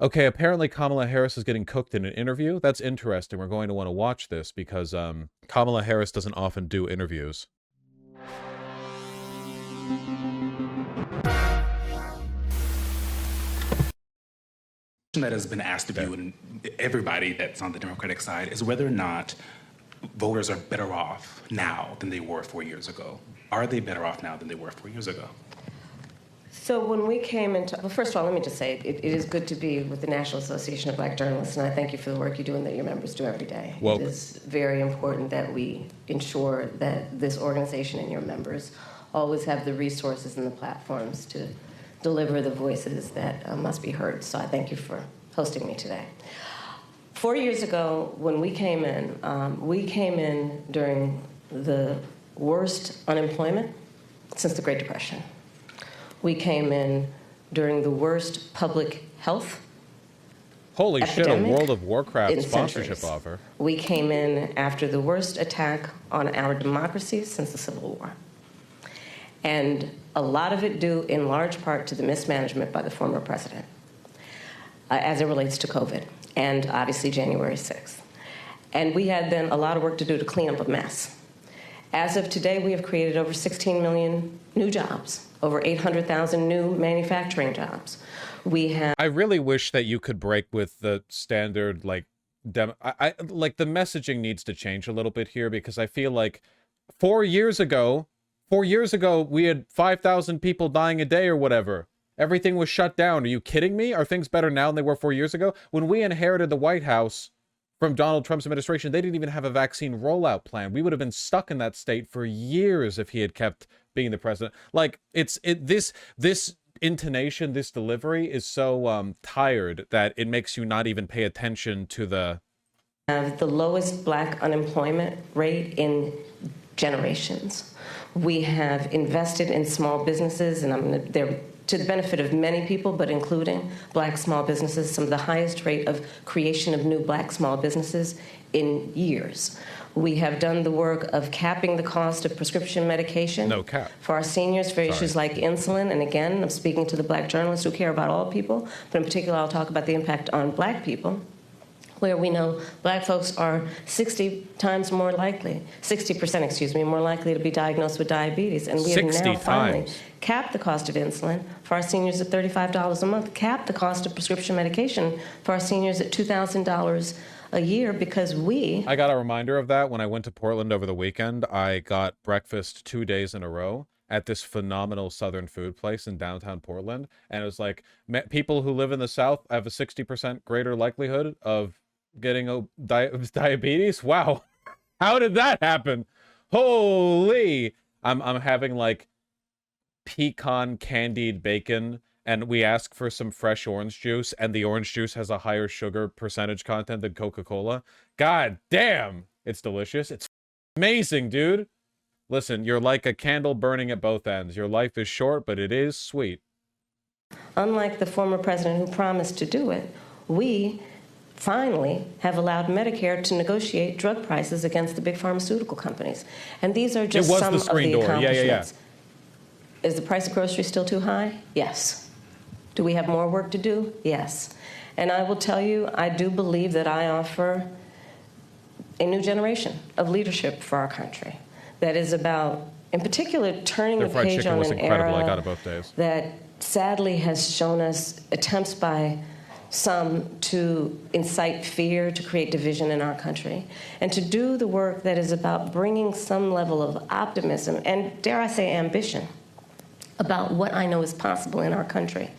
Okay, apparently Kamala Harris is getting cooked in an interview. That's interesting. We're going to want to watch this because Kamala Harris doesn't often do interviews. That has been asked of you and everybody that's on the Democratic side is whether or not voters are better off now than they were 4 years ago. Are they better off now than they were 4 years ago? So when we came into, well, first of all, let me just say it is good to be with the National Association of Black Journalists, and I thank you for the work you do and that your members do every day. Well, it is very important that we ensure that this organization and your members always have the resources and the platforms to deliver the voices that must be heard. So I thank you for hosting me today. 4 years ago, when we came in during the worst unemployment since the Great Depression. We came in during the worst public health holy shit, a World of Warcraft sponsorship centuries. offer. We came in after the worst attack on our democracy since the Civil War. And a lot of it due in large part to the mismanagement by the former president as it relates to COVID and obviously January 6th. And we had then a lot of work to do to clean up a mess. As of today, we have created over 16 million new jobs, over 800,000 new manufacturing jobs. We have. I really wish that you could break with the standard, like, like the messaging needs to change a little bit here, because I feel like 4 years ago, we had 5,000 people dying a day or whatever. Everything was shut down. Are you kidding me? Are things better now than they were 4 years ago? When we inherited the White House from Donald Trump's administration, they didn't even have a vaccine rollout plan. We would have been stuck in that state for years if he had kept being the president. Like, this intonation, this delivery is so tired that it makes you not even pay attention to the lowest black unemployment rate in generations. We have invested in small businesses, and they're to the benefit of many people, but including black small businesses, some of the highest rate of creation of new black small businesses in years. We have done the work of capping the cost of prescription medication for our seniors for issues like insulin. And again, I'm speaking to the black journalists who care about all people, but in particular, I'll talk about the impact on black people, where we know black folks are 60% more likely to be diagnosed with diabetes. And we have now finally capped the cost of insulin for our seniors at $35 a month, capped the cost of prescription medication for our seniors at $2,000 a year, because I got a reminder of that when I went to Portland over the weekend. I got breakfast 2 days in a row at this phenomenal Southern food place in downtown Portland. And it was like, people who live in the South have a 60% greater likelihood of getting diabetes. Wow. How did that happen? Holy. I'm having like pecan candied bacon, and we ask for some fresh orange juice, and the orange juice has a higher sugar percentage content than Coca-Cola. God damn, it's delicious. It's amazing, dude. Listen, you're like a candle burning at both ends. Your life is short, but it is sweet. Unlike the former president who promised to do it, we finally have allowed Medicare to negotiate drug prices against the big pharmaceutical companies. And these are just some of the accomplishments. Is the price of groceries still too high? Yes. Do we have more work to do? Yes. And I will tell you, I do believe that I offer a new generation of leadership for our country that is about, in particular, turning the page on an era that sadly has shown us attempts by some to incite fear, to create division in our country, and to do the work that is about bringing some level of optimism and, dare I say, ambition about what I know is possible in our country.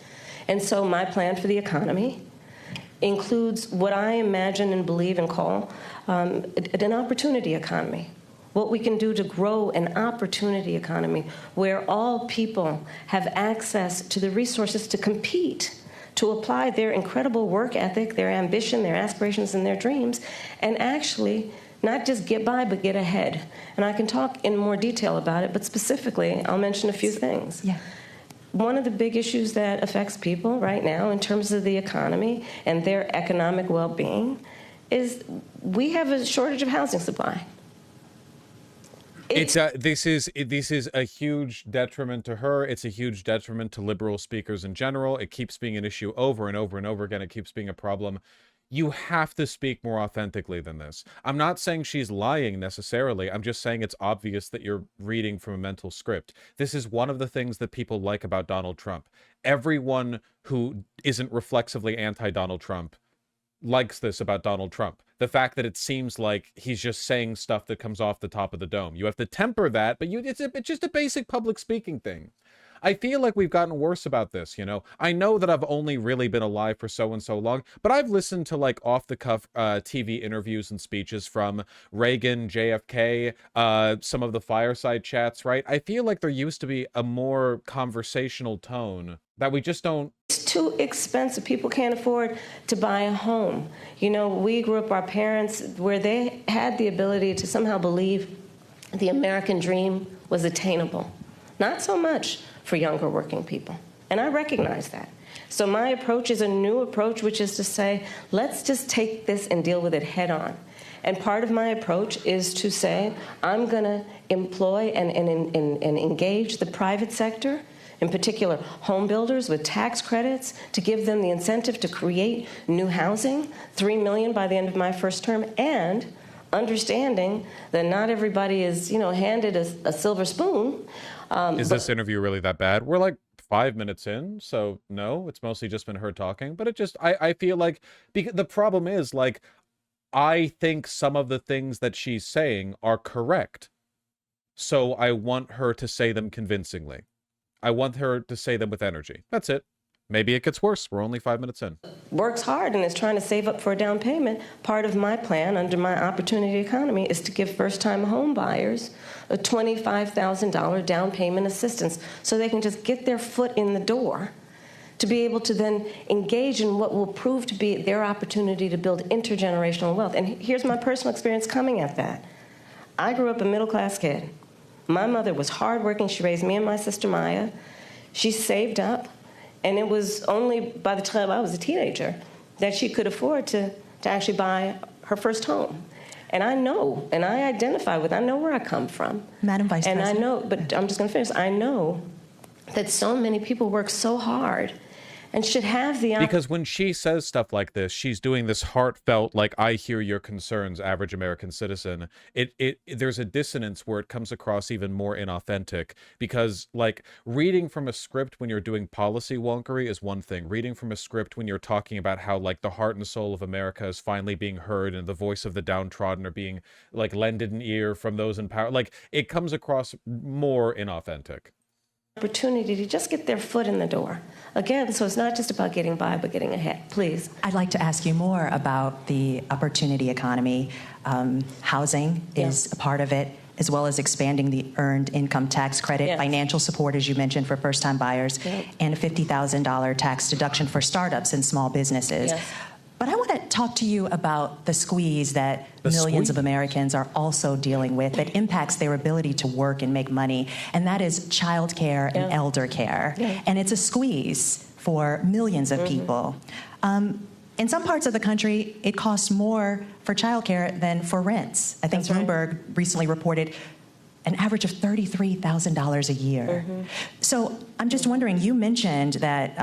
And so my plan for the economy includes what I imagine and believe and call an opportunity economy. What we can do to grow an opportunity economy where all people have access to the resources to compete, to apply their incredible work ethic, their ambition, their aspirations, and their dreams, and actually not just get by, but get ahead. And I can talk in more detail about it, but specifically, I'll mention a few things. Yeah. One of the big issues that affects people right now in terms of the economy and their economic well-being is we have a shortage of housing supply. It's this is a huge detriment to her. It's a huge detriment to liberal speakers in general. It keeps being an issue over and over and over again. It keeps being a problem. You have to speak more authentically than this. I'm not saying she's lying necessarily. I'm just saying it's obvious that you're reading from a mental script. This is one of the things that people like about Donald Trump. Everyone who isn't reflexively anti-Donald Trump likes this about Donald Trump. The fact that it seems like he's just saying stuff that comes off the top of the dome. You have to temper that, but it's just a basic public speaking thing. I feel like we've gotten worse about this, you know? I know that I've only really been alive for so and so long, but I've listened to like off-the-cuff TV interviews and speeches from Reagan, JFK, some of the fireside chats, right? I feel like there used to be a more conversational tone that we just don't. It's too expensive. People can't afford to buy a home. You know, we grew up, our parents, where they had the ability to somehow believe the American dream was attainable. Not so much for younger working people. And I recognize that. So my approach is a new approach, which is to say, let's just take this and deal with it head on. And part of my approach is to say, I'm going to employ and engage the private sector, in particular home builders with tax credits, to give them the incentive to create new housing, 3 million by the end of my first term, and understanding that not everybody is, you know, handed a silver spoon. Is this interview really that bad? We're like 5 minutes in, so no, it's mostly just been her talking. But it just, I feel like, because the problem is, like, I think some of the things that she's saying are correct. So I want her to say them convincingly. I want her to say them with energy. That's it. Maybe it gets worse. We're only 5 minutes in. Works hard and is trying to save up for a down payment. Part of my plan under my opportunity economy is to give first-time home buyers a $25,000 down payment assistance so they can just get their foot in the door to be able to then engage in what will prove to be their opportunity to build intergenerational wealth. And here's my personal experience coming at that. I grew up a middle-class kid. My mother was hardworking. She raised me and my sister Maya. She saved up. And it was only by the time I was a teenager that she could afford to actually buy her first home. And I know, and I identify with, I know where I come from. Madam Vice President. And I know, but I'm just going to finish. I know that so many people work so hard and should have the opportunity. Because when she says stuff like this, she's doing this heartfelt, like, I hear your concerns, average American citizen. There's a dissonance where it comes across even more inauthentic, because, like, reading from a script when you're doing policy wonkery is one thing. Reading from a script when you're talking about how, like, the heart and soul of America is finally being heard and the voice of the downtrodden are being, like, lended an ear from those in power, like, it comes across more inauthentic. Opportunity to just get their foot in the door. Again, so it's not just about getting by, but getting ahead. Please. I'd like to ask you more about the opportunity economy. Housing is a part of it, as well as expanding the earned income tax credit, financial support, as you mentioned, for first-time buyers, and a $50,000 tax deduction for startups and small businesses. But I want to talk to you about the squeeze that millions of Americans are also dealing with that impacts their ability to work and make money, and that is child care and elder care. And it's a squeeze for millions of people. In some parts of the country, it costs more for child care than for rents. I think Bloomberg recently reported an average of $33,000 a year. So I'm just wondering, you mentioned that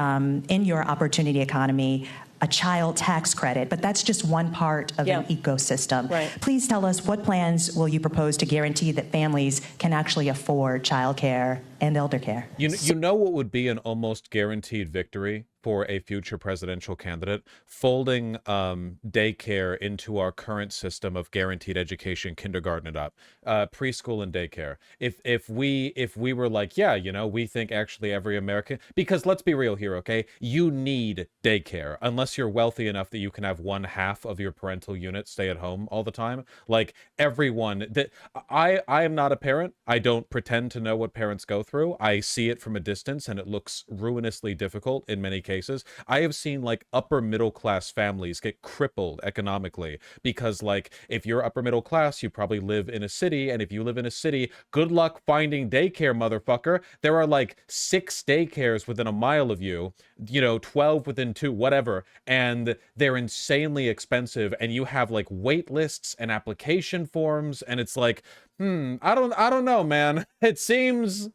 in your opportunity economy, a child tax credit, but that's just one part of an ecosystem. Please tell us, what plans will you propose to guarantee that families can actually afford child care and elder care? You know what would be an almost guaranteed victory for a future presidential candidate? Folding daycare into our current system of guaranteed education, kindergarten and up, preschool and daycare. If we were like, yeah, you know, we think actually every American, because let's be real here, okay? You need daycare unless you're wealthy enough that you can have 1/2 of your parental unit stay at home all the time. Like, everyone that I am not a parent. I don't pretend to know what parents go through. through. I see it from a distance and it looks ruinously difficult in many cases. I have seen like upper middle class families get crippled economically because like if you're upper middle class, you probably live in a city, and if you live in a city, good luck finding daycare, motherfucker. There are like 6 daycares within a mile of you, 12 within 2, whatever, and they're insanely expensive, and you have like wait lists and application forms, and it's like, I don't know, man. It seems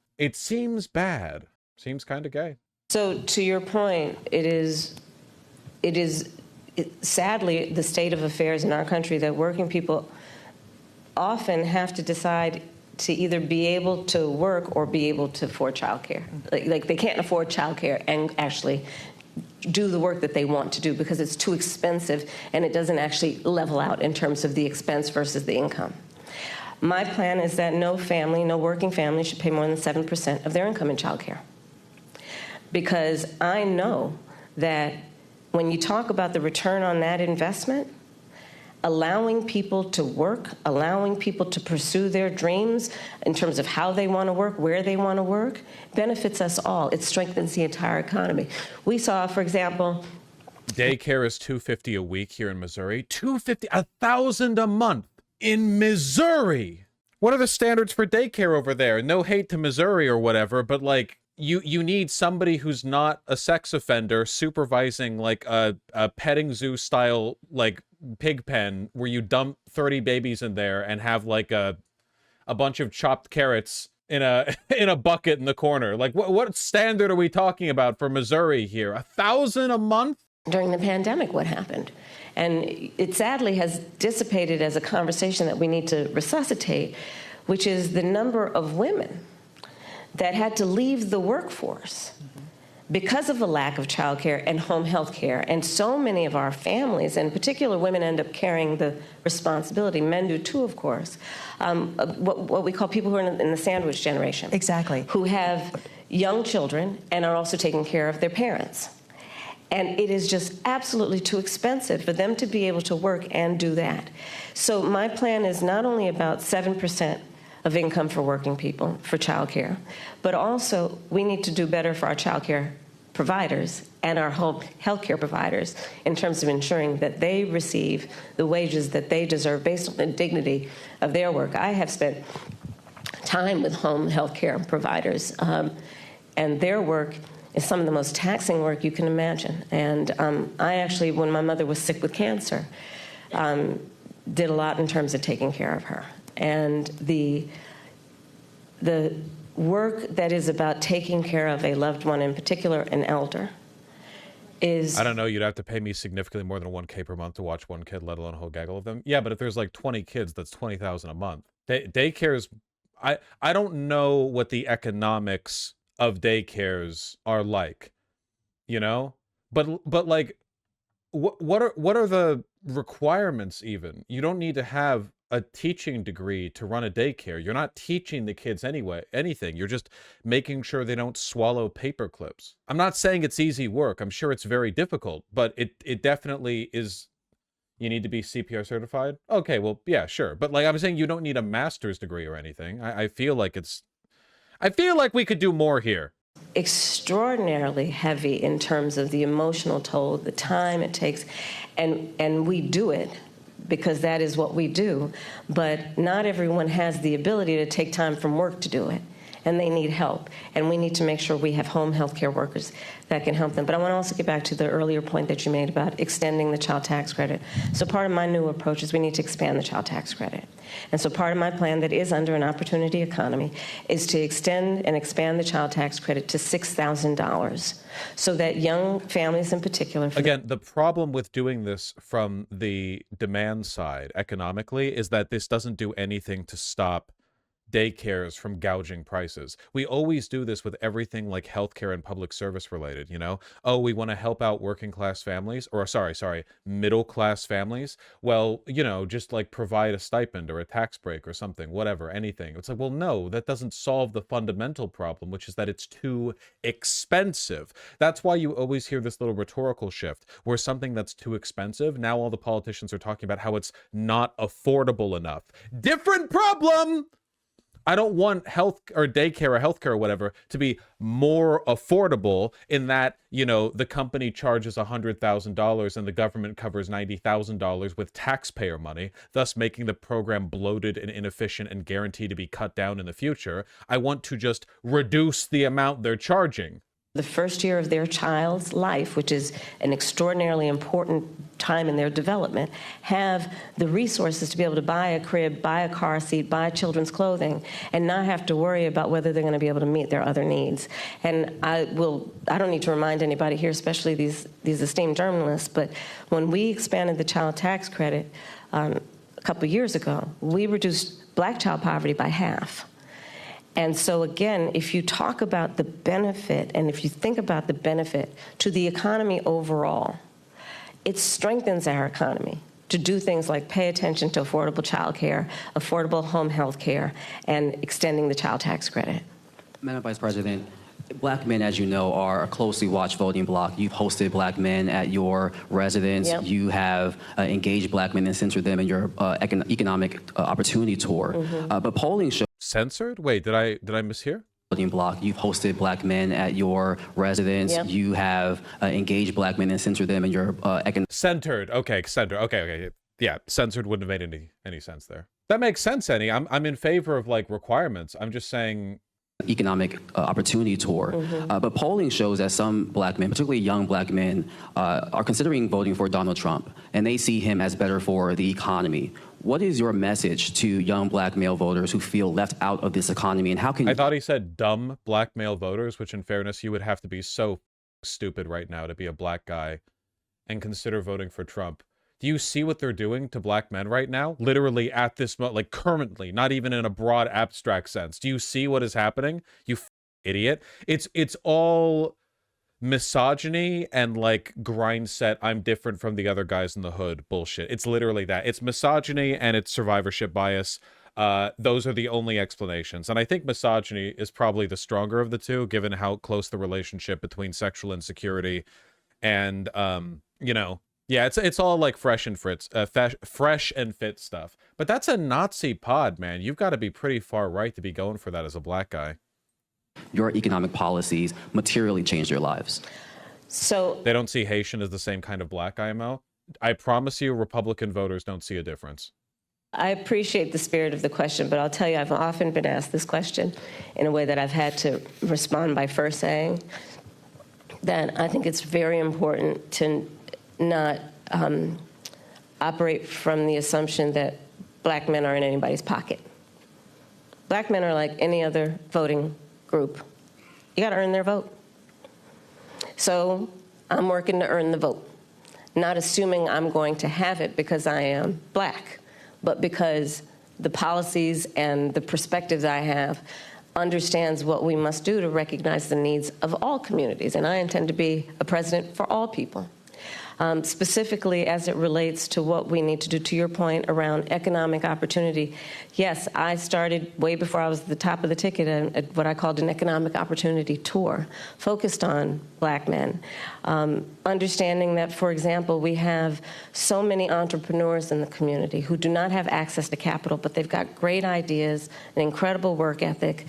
bad. Seems kind of gay. So to your point, it is sadly the state of affairs in our country that working people often have to decide to either be able to work or be able to afford childcare. Like they can't afford childcare and actually do the work that they want to do because it's too expensive and it doesn't actually level out in terms of the expense versus the income. My plan is that no working family should pay more than 7% of their income in childcare. Because I know that when you talk about the return on that investment, allowing people to work, allowing people to pursue their dreams in terms of how they want to work, where they want to work, benefits us all. It strengthens the entire economy. We saw, for example, daycare is $250 a week here in Missouri. $250, $1,000 a month in Missouri. What are the standards for daycare over there? No hate to Missouri or whatever, but like you need somebody who's not a sex offender supervising like a petting zoo style like pig pen where you dump 30 babies in there and have like a bunch of chopped carrots in a bucket in the corner. Like what standard are we talking about for Missouri here? $1,000 a month? During the pandemic, what happened? And it sadly has dissipated as a conversation that we need to resuscitate, which is the number of women that had to leave the workforce because of the lack of childcare and home health care. And so many of our families, and in particular women, end up carrying the responsibility. Men do too, of course. What we call people who are in the sandwich generation. Exactly. Who have young children and are also taking care of their parents. And it is just absolutely too expensive for them to be able to work and do that. So my plan is not only about 7% of income for working people for childcare, but also we need to do better for our childcare providers and our home health care providers in terms of ensuring that they receive the wages that they deserve based on the dignity of their work. I have spent time with home health care providers, and their work is some of the most taxing work you can imagine. And I actually, when my mother was sick with cancer, did a lot in terms of taking care of her. And the work that is about taking care of a loved one, in particular an elder, is... I don't know, you'd have to pay me significantly more than $1K per month to watch one kid, let alone a whole gaggle of them. Yeah, but if there's like 20 kids, that's $20,000 a month. Daycares, I don't know what the economics of daycares are like, but like what are the requirements even? You don't need to have a teaching degree to run a daycare. You're not teaching the kids anything. You're just making sure they don't swallow paper clips. I'm not saying it's easy work. I'm sure it's very difficult, but it definitely is. You need to be CPR certified. Okay, well, yeah, sure. But like I'm saying, you don't need a master's degree or anything. I feel like we could do more here. Extraordinarily heavy in terms of the emotional toll, the time it takes, and we do it because that is what we do, but not everyone has the ability to take time from work to do it, and they need help, and we need to make sure we have home health care workers that can help them. But I want to also get back to the earlier point that you made about extending the child tax credit. So part of my new approach is we need to expand the child tax credit. And so part of my plan that is under an opportunity economy is to extend and expand the child tax credit to $6,000 so that young families in particular... Again, the problem with doing this from the demand side economically is that this doesn't do anything to stop daycares from gouging prices. We always do this with everything like healthcare and public service related, Oh, we want to help out working class families, or sorry, middle class families. Well, just like provide a stipend or a tax break or something, whatever, anything. It's like, well, no, that doesn't solve the fundamental problem, which is that it's too expensive. That's why you always hear this little rhetorical shift where something that's too expensive, now all the politicians are talking about how it's not affordable enough. Different problem! I don't want health or daycare or healthcare or whatever to be more affordable in that, you know, the company charges $100,000 and the government covers $90,000 with taxpayer money, thus making the program bloated and inefficient and guaranteed to be cut down in the future. I want to just reduce the amount they're charging. The first year of their child's life, which is an extraordinarily important time in their development, have the resources to be able to buy a crib, buy a car seat, buy children's clothing, and not have to worry about whether they're going to be able to meet their other needs. And I don't need to remind anybody here, especially these esteemed journalists, but when we expanded the child tax credit a couple years ago, we reduced black child poverty by half. And so again, if you talk about the benefit and if you think about the benefit to the economy overall, it strengthens our economy to do things like pay attention to affordable child care, affordable home health care, and extending the child tax credit. Madam Vice President, black men, as you know, are a closely watched voting bloc. You've hosted black men at your residence. Yep. You have engaged black men and censored them in your economic opportunity tour. Mm-hmm. But polling shows... Censored? Wait, did I mishear? Voting bloc. You've hosted black men at your residence. Yep. You have engaged black men and censored them in your Centered. Okay, centered. Okay. Yeah, censored wouldn't have made any sense there. That makes sense, Annie. I'm in favor of like requirements. I'm just saying... economic opportunity tour. Mm-hmm. But polling shows that some black men, particularly young black men, are considering voting for Donald Trump, and they see him as better for the economy. What is your message to young black male voters who feel left out of this economy, and how can you... I thought he said dumb black male voters, which in fairness, you would have to be so stupid right now to be a black guy and consider voting for Trump. Do you see what they're doing to black men right now? Literally at this moment, like currently, not even in a broad abstract sense. Do you see what is happening? You idiot. It's all misogyny and like grind set, I'm different from the other guys in the hood bullshit. It's literally that. It's misogyny and it's survivorship bias. Those are the only explanations. And I think misogyny is probably the stronger of the two, given how close the relationship between sexual insecurity and, you know, yeah, it's all like fresh and fit stuff. But that's a Nazi pod, man. You've got to be pretty far right to be going for that as a black guy. Your economic policies materially change their lives. So they don't see Haitian as the same kind of black IMO. I promise you, Republican voters don't see a difference. I appreciate the spirit of the question, but I'll tell you, I've often been asked this question in a way that I've had to respond by first saying that I think it's very important to not operate from the assumption that black men are in anybody's pocket. Black men are like any other voting group. You got to earn their vote. So I'm working to earn the vote, not assuming I'm going to have it because I am black, but because the policies and the perspectives I have understands what we must do to recognize the needs of all communities. And I intend to be a president for all people. Specifically as it relates to what we need to do, to your point around economic opportunity, yes, I started way before I was at the top of the ticket at what I called an economic opportunity tour, focused on black men. Understanding that, for example, we have so many entrepreneurs in the community who do not have access to capital, but they've got great ideas, an incredible work ethic,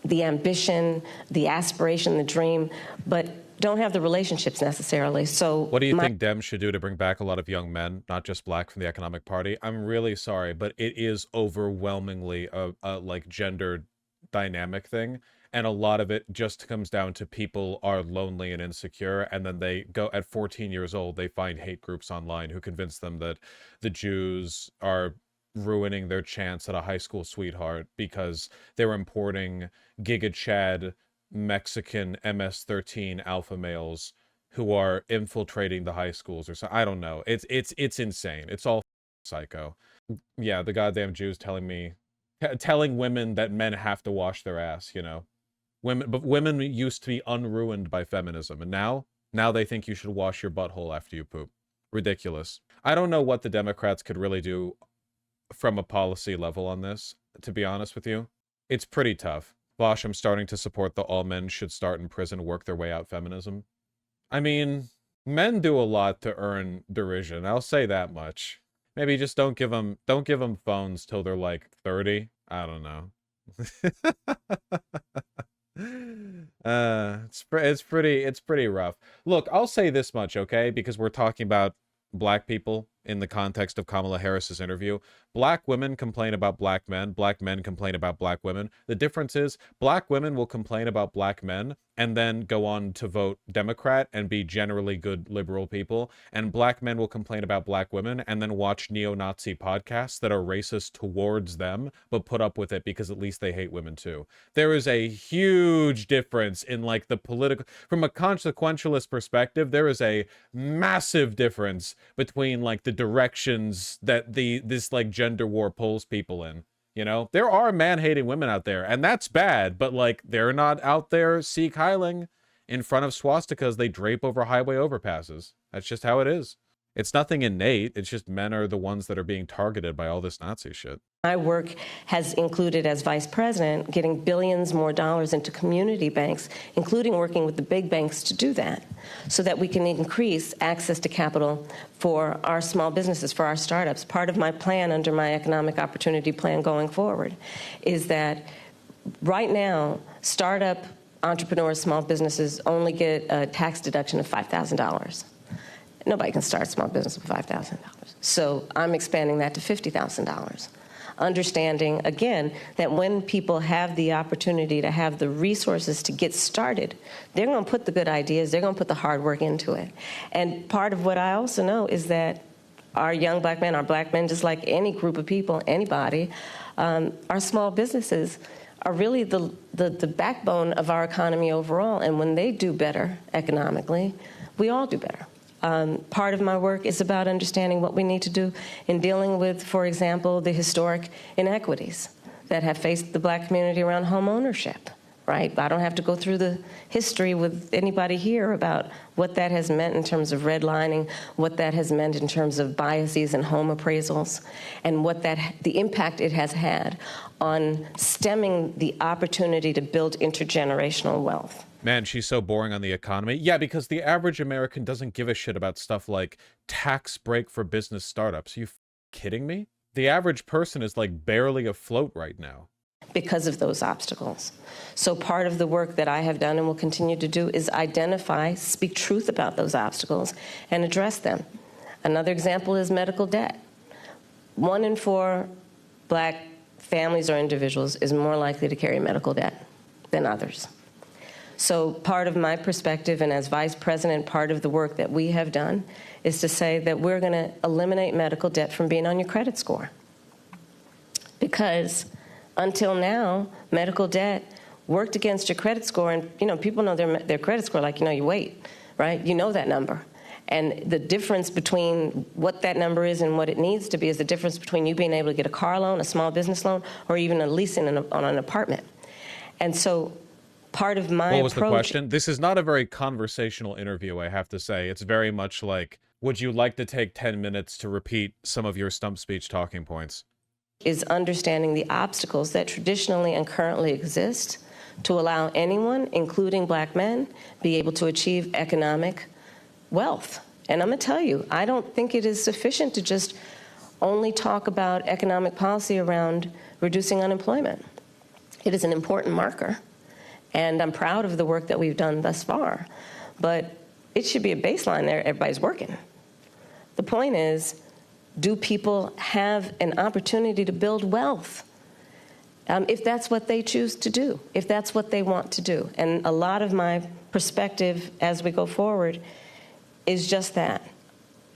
the ambition, the aspiration, the dream, but don't have the relationships necessarily. So what do you think Dems should do to bring back a lot of young men, not just black, from the economic party? I'm really sorry, but it is overwhelmingly a like gender dynamic thing. And a lot of it just comes down to people are lonely and insecure. And then they go at 14 years old, they find hate groups online who convince them that the Jews are ruining their chance at a high school sweetheart because they're importing Giga Chad Mexican MS-13 alpha males who are infiltrating the high schools or so. I don't know. It's insane. It's all psycho. Yeah, the goddamn Jews telling women that men have to wash their ass, you know. Women used to be unruined by feminism, and now they think you should wash your butthole after you poop. Ridiculous. I don't know what the Democrats could really do from a policy level on this, to be honest with you. It's pretty tough. Vosh, I'm starting to support the all men should start in prison, work their way out feminism. I mean, men do a lot to earn derision. I'll say that much. Maybe just don't give them phones till they're like 30. I don't know. It's pretty rough. Look, I'll say this much, okay? Because we're talking about black people in the context of Kamala Harris's interview. Black women complain about black men complain about black women. The difference is black women will complain about black men and then go on to vote Democrat and be generally good liberal people, and black men will complain about black women and then watch neo-Nazi podcasts that are racist towards them but put up with it because at least they hate women too. There is a huge difference in like the political, from a consequentialist perspective, there is a massive difference between like the directions that this like gender war pulls people in. You know, there are man-hating women out there, and that's bad, but like they're not out there Sikh heiling in front of swastikas they drape over highway overpasses. That's just how it is. It's nothing innate. It's just men are the ones that are being targeted by all this Nazi shit. My work has included, as vice president, getting billions more dollars into community banks, including working with the big banks to do that, so that we can increase access to capital for our small businesses, for our startups. Part of my plan under my economic opportunity plan going forward is that right now, startup entrepreneurs, small businesses only get a tax deduction of $5,000. Nobody can start a small business with $5,000. So I'm expanding that to $50,000. Understanding, again, that when people have the opportunity to have the resources to get started, they're going to put the good ideas, they're going to put the hard work into it. And part of what I also know is that our young black men, just like any group of people, anybody, our small businesses are really the backbone of our economy overall. And when they do better economically, we all do better. Part of my work is about understanding what we need to do in dealing with, for example, the historic inequities that have faced the black community around home ownership, right? I don't have to go through the history with anybody here about what that has meant in terms of redlining, what that has meant in terms of biases in home appraisals, and what the impact it has had on stemming the opportunity to build intergenerational wealth. Man, she's so boring on the economy. Yeah, because the average American doesn't give a shit about stuff like tax break for business startups. Are you kidding me? The average person is like barely afloat right now. Because of those obstacles. So part of the work that I have done and will continue to do is identify, speak truth about those obstacles, and address them. Another example is medical debt. 1 in 4 black families or individuals is more likely to carry medical debt than others. So part of my perspective, and as vice president, part of the work that we have done is to say that we're going to eliminate medical debt from being on your credit score. Because until now, medical debt worked against your credit score, and people know their credit score like your weight, right? You know that number. And the difference between what that number is and what it needs to be is the difference between you being able to get a car loan, a small business loan, or even a leasing on an apartment. And so part of my What was the question? This is not a very conversational interview, I have to say. It's very much like, would you like to take 10 minutes to repeat some of your stump speech talking points? Is understanding the obstacles that traditionally and currently exist to allow anyone, including black men, be able to achieve economic wealth. And I'm going to tell you, I don't think it is sufficient to just only talk about economic policy around reducing unemployment. It is an important marker. And I'm proud of the work that we've done thus far. But it should be a baseline there. Everybody's working. The point is, do people have an opportunity to build wealth? If that's what they choose to do, if that's what they want to do. And a lot of my perspective as we go forward is just that.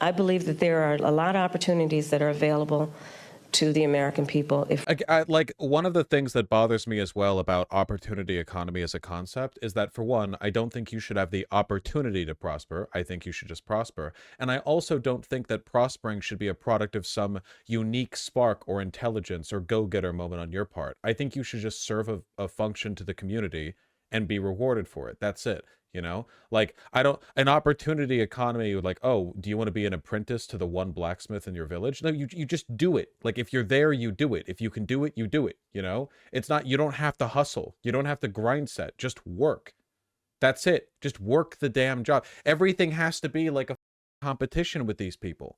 I believe that there are a lot of opportunities that are available to the American people. Like, one of the things that bothers me as well about opportunity economy as a concept is that, for one, I don't think you should have the opportunity to prosper. I think you should just prosper. And I also don't think that prospering should be a product of some unique spark or intelligence or go-getter moment on your part. I think you should just serve a function to the community and be rewarded for it. That's it. Like, an opportunity economy, like, oh, do you want to be an apprentice to the one blacksmith in your village? No, you just do it. Like, if you're there, you do it. If you can do it, you do it. It's not, you don't have to hustle. You don't have to grind set. Just work. That's it. Just work the damn job. Everything has to be like a competition with these people.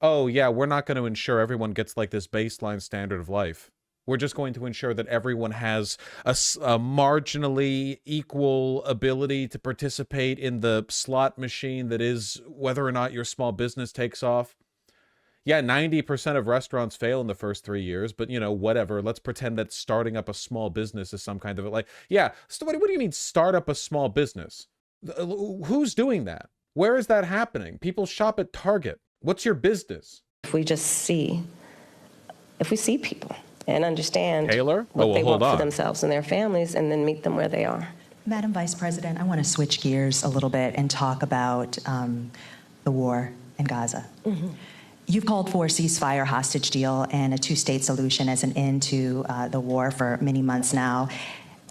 Oh, yeah, we're not going to ensure everyone gets like this baseline standard of life. We're just going to ensure that everyone has a marginally equal ability to participate in the slot machine that is whether or not your small business takes off. Yeah, 90% of restaurants fail in the first 3 years, but, you know, whatever. Let's pretend that starting up a small business is some kind of, like, yeah, so what do you mean start up a small business? Who's doing that? Where is that happening? People shop at Target. What's your business? If we see people and understand Taylor? what they want for themselves and their families, and then meet them where they are. Madam Vice President, I want to switch gears a little bit and talk about the war in Gaza. Mm-hmm. You've called for a ceasefire, hostage deal, and a two-state solution as an end to the war for many months now.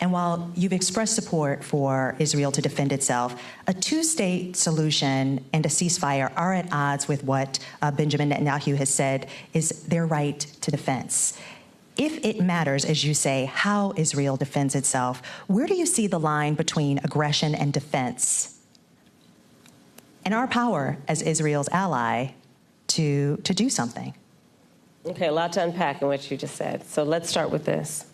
And while you've expressed support for Israel to defend itself, a two-state solution and a ceasefire are at odds with what Benjamin Netanyahu has said is their right to defense. If it matters, as you say, how Israel defends itself, where do you see the line between aggression and defense? And our power as Israel's ally to do something? Okay, a lot to unpack in what you just said. So let's start with this.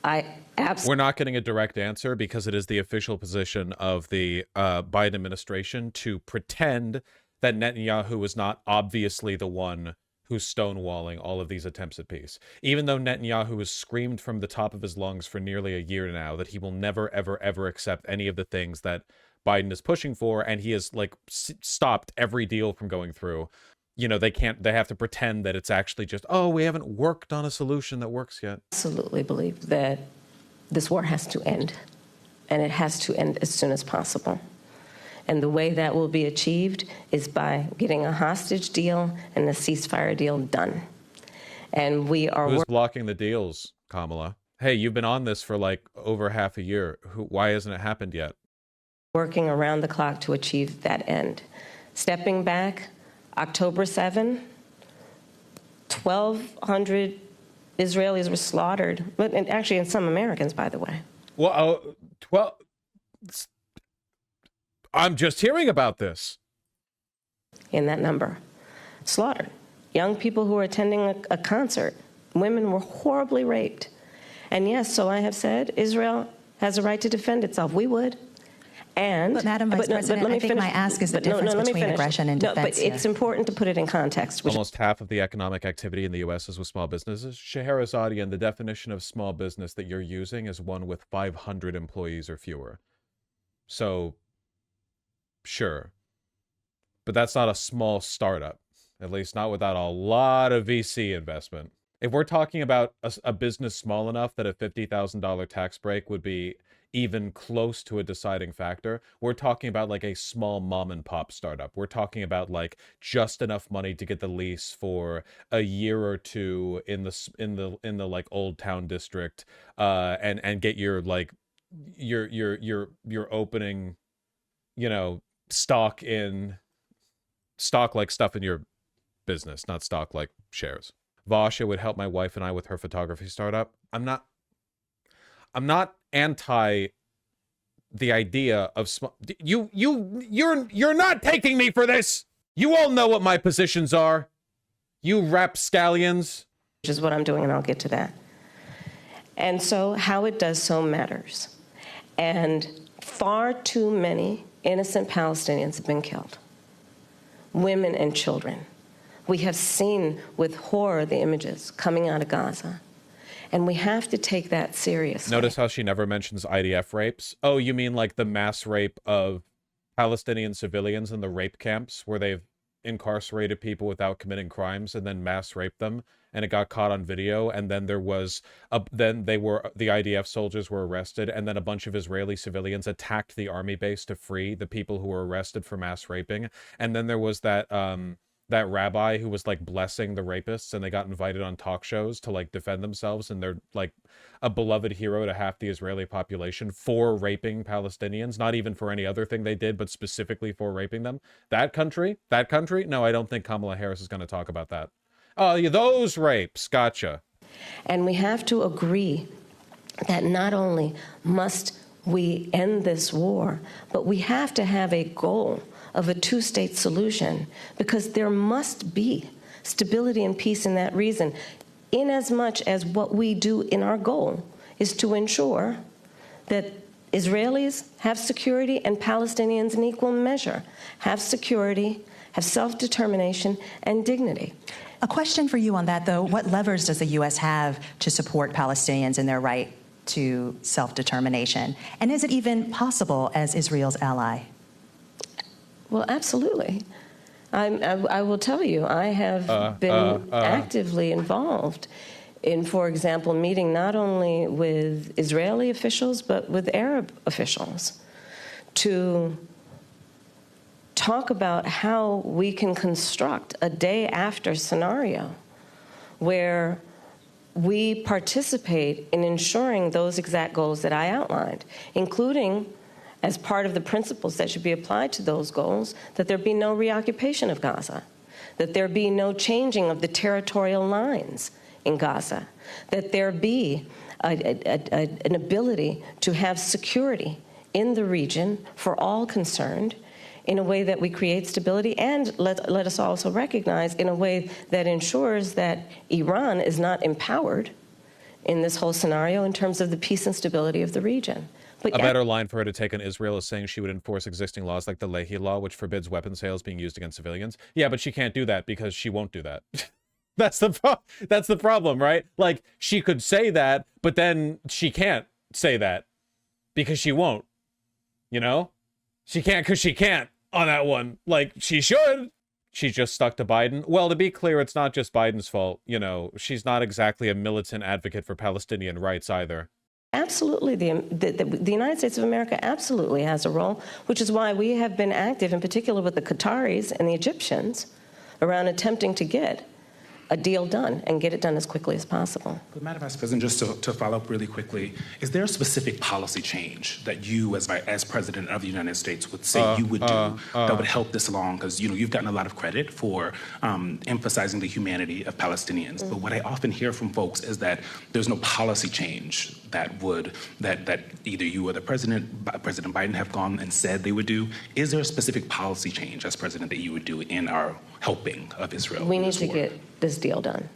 We're not getting a direct answer because it is the official position of the Biden administration to pretend that Netanyahu was not obviously the one who's stonewalling all of these attempts at peace. Even though Netanyahu has screamed from the top of his lungs for nearly a year now that he will never, ever, ever accept any of the things that Biden is pushing for, and he has like stopped every deal from going through. You know, they have to pretend that it's actually just, oh, we haven't worked on a solution that works yet. Absolutely believe that this war has to end, and it has to end as soon as possible. And the way that will be achieved is by getting a hostage deal and a ceasefire deal done. And we are... Who's blocking the deals, Kamala? Hey, you've been on this for like over half a year. Why hasn't it happened yet? Working around the clock to achieve that end. Stepping back, October 7, 1,200 Israelis were slaughtered, but actually, and some Americans, by the way. Well, I'm just hearing about this. In that number, slaughtered. Young people who were attending a concert. Women were horribly raped. And yes, so I have said, Israel has a right to defend itself. We would. But Madam Vice President, I think my ask is the difference between aggression and defense. No, but it's important to put it in context. Almost half of the economic activity in the U.S. is with small businesses. Scheherazade, and the definition of small business that you're using is one with 500 employees or fewer. So, sure. But that's not a small startup, at least not without a lot of VC investment. If we're talking about a business small enough that a $50,000 tax break would be even close to a deciding factor, we're talking about like a small mom and pop startup. We're talking about like just enough money to get the lease for a year or two in the like Old Town district, and get your like your opening, you know, stock like stuff in your business, not stock like shares. Vasha would help my wife and I with her photography startup. I'm not anti the idea of small. You're not taking me for this. You all know what my positions are. You rapscallions. Which is what I'm doing, and I'll get to that. And so how it does so matters. And far too many innocent Palestinians have been killed. Women and children. We have seen with horror the images coming out of Gaza. And we have to take that seriously. Notice how she never mentions IDF rapes? Oh, you mean like the mass rape of Palestinian civilians in the rape camps where they've incarcerated people without committing crimes and then mass raped them, and it got caught on video, and then the IDF soldiers were arrested, and then a bunch of Israeli civilians attacked the army base to free the people who were arrested for mass raping. And then there was that rabbi who was like blessing the rapists, and they got invited on talk shows to like defend themselves, and they're like a beloved hero to half the Israeli population for raping Palestinians, not even for any other thing they did, but specifically for raping them. That country? No, I don't think Kamala Harris is going to talk about that. Oh, yeah, those rapes. Gotcha. And we have to agree that not only must we end this war, but we have to have a goal of a two-state solution, because there must be stability and peace in that region. in as much as what we do in our goal is to ensure that Israelis have security and Palestinians in equal measure have security, have self-determination, and dignity. A question for you on that, though. What levers does the U.S. have to support Palestinians in their right to self-determination? And is it even possible as Israel's ally? Well, absolutely. I will tell you, I have been actively involved in, for example, meeting not only with Israeli officials, but with Arab officials to talk about how we can construct a day after scenario where we participate in ensuring those exact goals that I outlined, including as part of the principles that should be applied to those goals, that there be no reoccupation of Gaza, that there be no changing of the territorial lines in Gaza, that there be an ability to have security in the region for all concerned in a way that we create stability, and let us also recognize in a way that ensures that Iran is not empowered in this whole scenario in terms of the peace and stability of the region. But a better line for her to take on Israel is saying she would enforce existing laws like the Leahy law, which forbids weapon sales being used against civilians. Yeah, but she can't do that because she won't do that. That's the problem, right? Like, she could say that, but then she can't say that because she won't. You know? She can't because she can't on that one. Like, she should. She's just stuck to Biden. Well, to be clear, it's not just Biden's fault. You know, she's not exactly a militant advocate for Palestinian rights either. Absolutely. The United States of America absolutely has a role, which is why we have been active, in particular with the Qataris and the Egyptians, around attempting to get a deal done and get it done as quickly as possible. But Madam Vice President, just to follow up really quickly, is there a specific policy change that you, as President of the United States, would say you would do that would help this along? Because you've gotten a lot of credit for emphasizing the humanity of Palestinians. But what I often hear from folks is that there's no policy change that either you or President Biden have gone and said they would do. Is there a specific policy change as president that you would do in our helping of Israel? We need to get this deal done,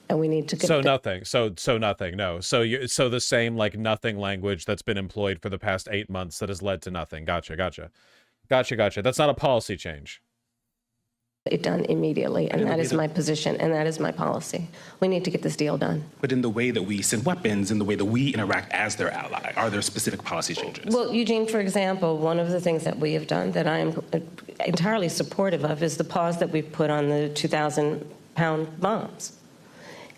and we need to get nothing. So nothing. No. So the same like nothing language that's been employed for the past 8 months that has led to nothing. Gotcha. That's not a policy change. It done immediately, and that is my position, and that is my policy. We need to get this deal done. But in the way that we send weapons, in the way that we interact as their ally, are there specific policy changes? Well, Eugene, for example, one of the things that we have done that I am entirely supportive of is the pause that we've put on the 2,000-pound bombs.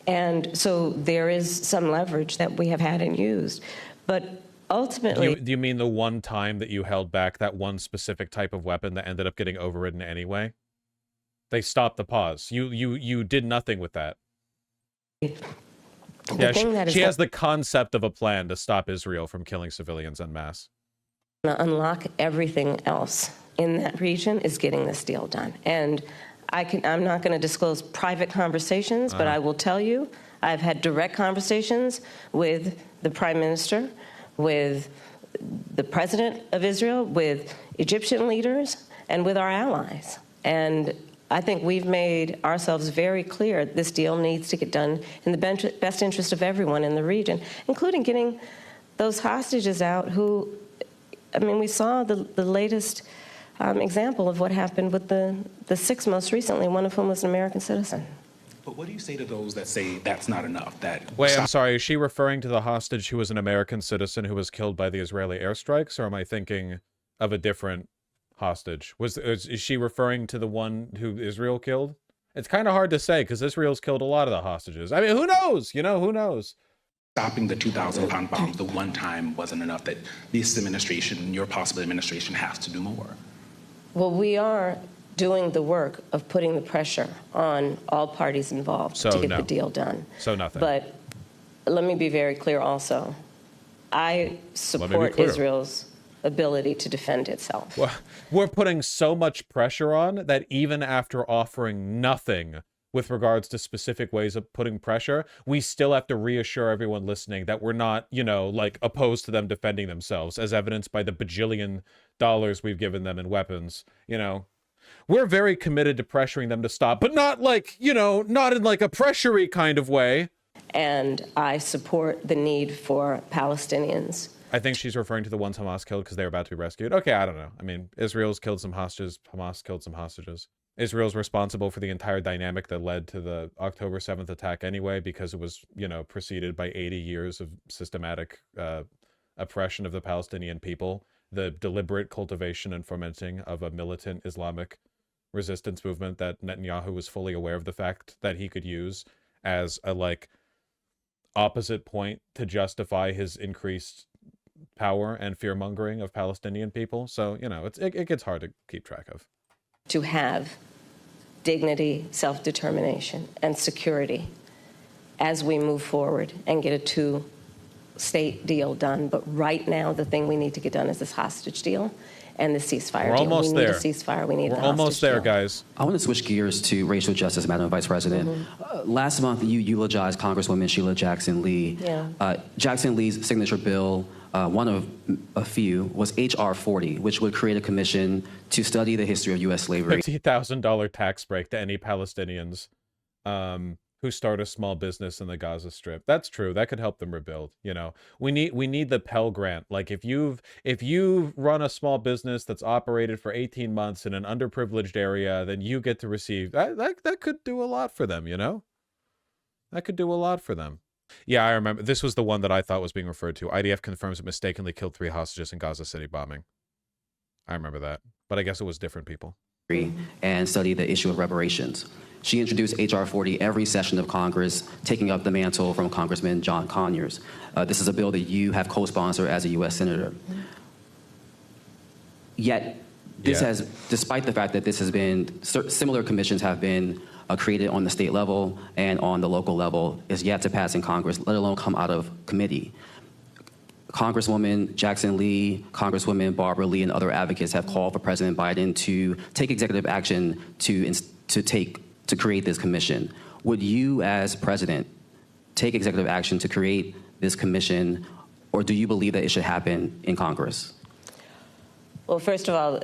And so there is some leverage that we have had and used. But ultimately... Do you mean the one time that you held back that one specific type of weapon that ended up getting overridden anyway? They stopped the pause. You did nothing with that. She has the concept of a plan to stop Israel from killing civilians en masse. Unlock everything else in that region is getting this deal done. And I'm not going to disclose private conversations, but I will tell you, I've had direct conversations with the Prime Minister, with the President of Israel, with Egyptian leaders, and with our allies. And I think we've made ourselves very clear this deal needs to get done in the best interest of everyone in the region, including getting those hostages out who, I mean, we saw the latest example of what happened with the 6 most recently, one of whom was an American citizen. But what do you say to those that say that's not enough? Wait, I'm sorry, is she referring to the hostage who was an American citizen who was killed by the Israeli airstrikes, or am I thinking of a different hostage? Is she referring to the one who Israel killed? It's kind of hard to say because Israel's killed a lot of the hostages. I mean, who knows? Who knows? Stopping the 2,000-pound bombs the one time wasn't enough, that this administration, your possible administration, has to do more. Well, we are doing the work of putting the pressure on all parties involved to get the deal done. So nothing. But let me be very clear also. I support Israel's ability to defend itself. Well, we're putting so much pressure on that even after offering nothing with regards to specific ways of putting pressure, we still have to reassure everyone listening that we're not, like opposed to them defending themselves, as evidenced by the bajillion dollars we've given them in weapons. We're very committed to pressuring them to stop, but not like, not in like a pressury kind of way. And I support the need for Palestinians. I think she's referring to the ones Hamas killed because they were about to be rescued. Okay, I don't know. I mean, Israel's killed some hostages. Hamas killed some hostages. Israel's responsible for the entire dynamic that led to the October 7th attack anyway, because it was, preceded by 80 years of systematic oppression of the Palestinian people, the deliberate cultivation and fomenting of a militant Islamic resistance movement that Netanyahu was fully aware of the fact that he could use as a, opposite point to justify his increased power and fear-mongering of Palestinian people. So, it gets hard to keep track of. To have dignity, self-determination, and security as we move forward and get a two-state deal done. But right now, the thing we need to get done is this hostage deal and the ceasefire deal. We're almost there. We need a ceasefire. We need We're a hostage almost there, deal. guys. I want to switch gears to racial justice, Madam Vice President. Last month, you eulogized Congresswoman Sheila Jackson Lee. Yeah. Jackson Lee's signature bill, one of a few, was H.R. 40, which would create a commission to study the history of U.S. slavery. $50,000 tax break to any Palestinians who start a small business in the Gaza Strip. That's true. That could help them rebuild. We need the Pell Grant. Like if you've run a small business that's operated for 18 months in an underprivileged area, then you get to receive that could do a lot for them. That could do a lot for them. Yeah, I remember. This was the one that I thought was being referred to. IDF confirms it mistakenly killed 3 hostages in Gaza City bombing. I remember that, but I guess it was different people. And study the issue of reparations. She introduced H.R. 40 every session of Congress, taking up the mantle from Congressman John Conyers. This is a bill that you have co-sponsored as a U.S. Senator. Yet, this has, despite the fact that this has been, similar commissions have been created on the state level and on the local level, is yet to pass in Congress, let alone come out of committee. Congresswoman Jackson Lee, Congresswoman Barbara Lee, and other advocates have called for President Biden to take executive action to create this commission. Would you, as president, take executive action to create this commission, or do you believe that it should happen in Congress? Well, first of all,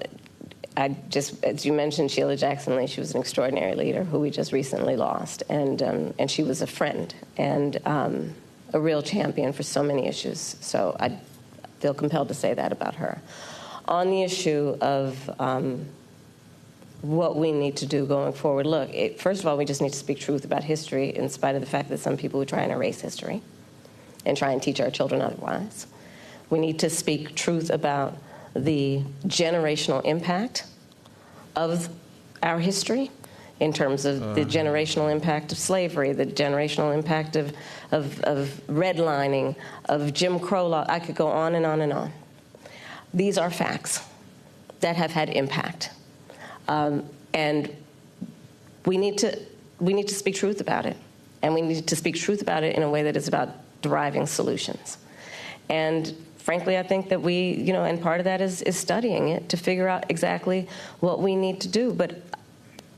as you mentioned, Sheila Jackson Lee, she was an extraordinary leader who we just recently lost, and she was a friend and a real champion for so many issues. So I feel compelled to say that about her. On the issue of what we need to do going forward, look, first of all, we just need to speak truth about history in spite of the fact that some people would try and erase history and try and teach our children otherwise. We need to speak truth about the generational impact of our history in terms of the generational impact of slavery, the generational impact of redlining, of Jim Crow law. I could go on and on and on. These are facts that have had impact. And we need to speak truth about it. And we need to speak truth about it in a way that is about deriving solutions. And frankly, I think that we, and part of that is studying it to figure out exactly what we need to do. But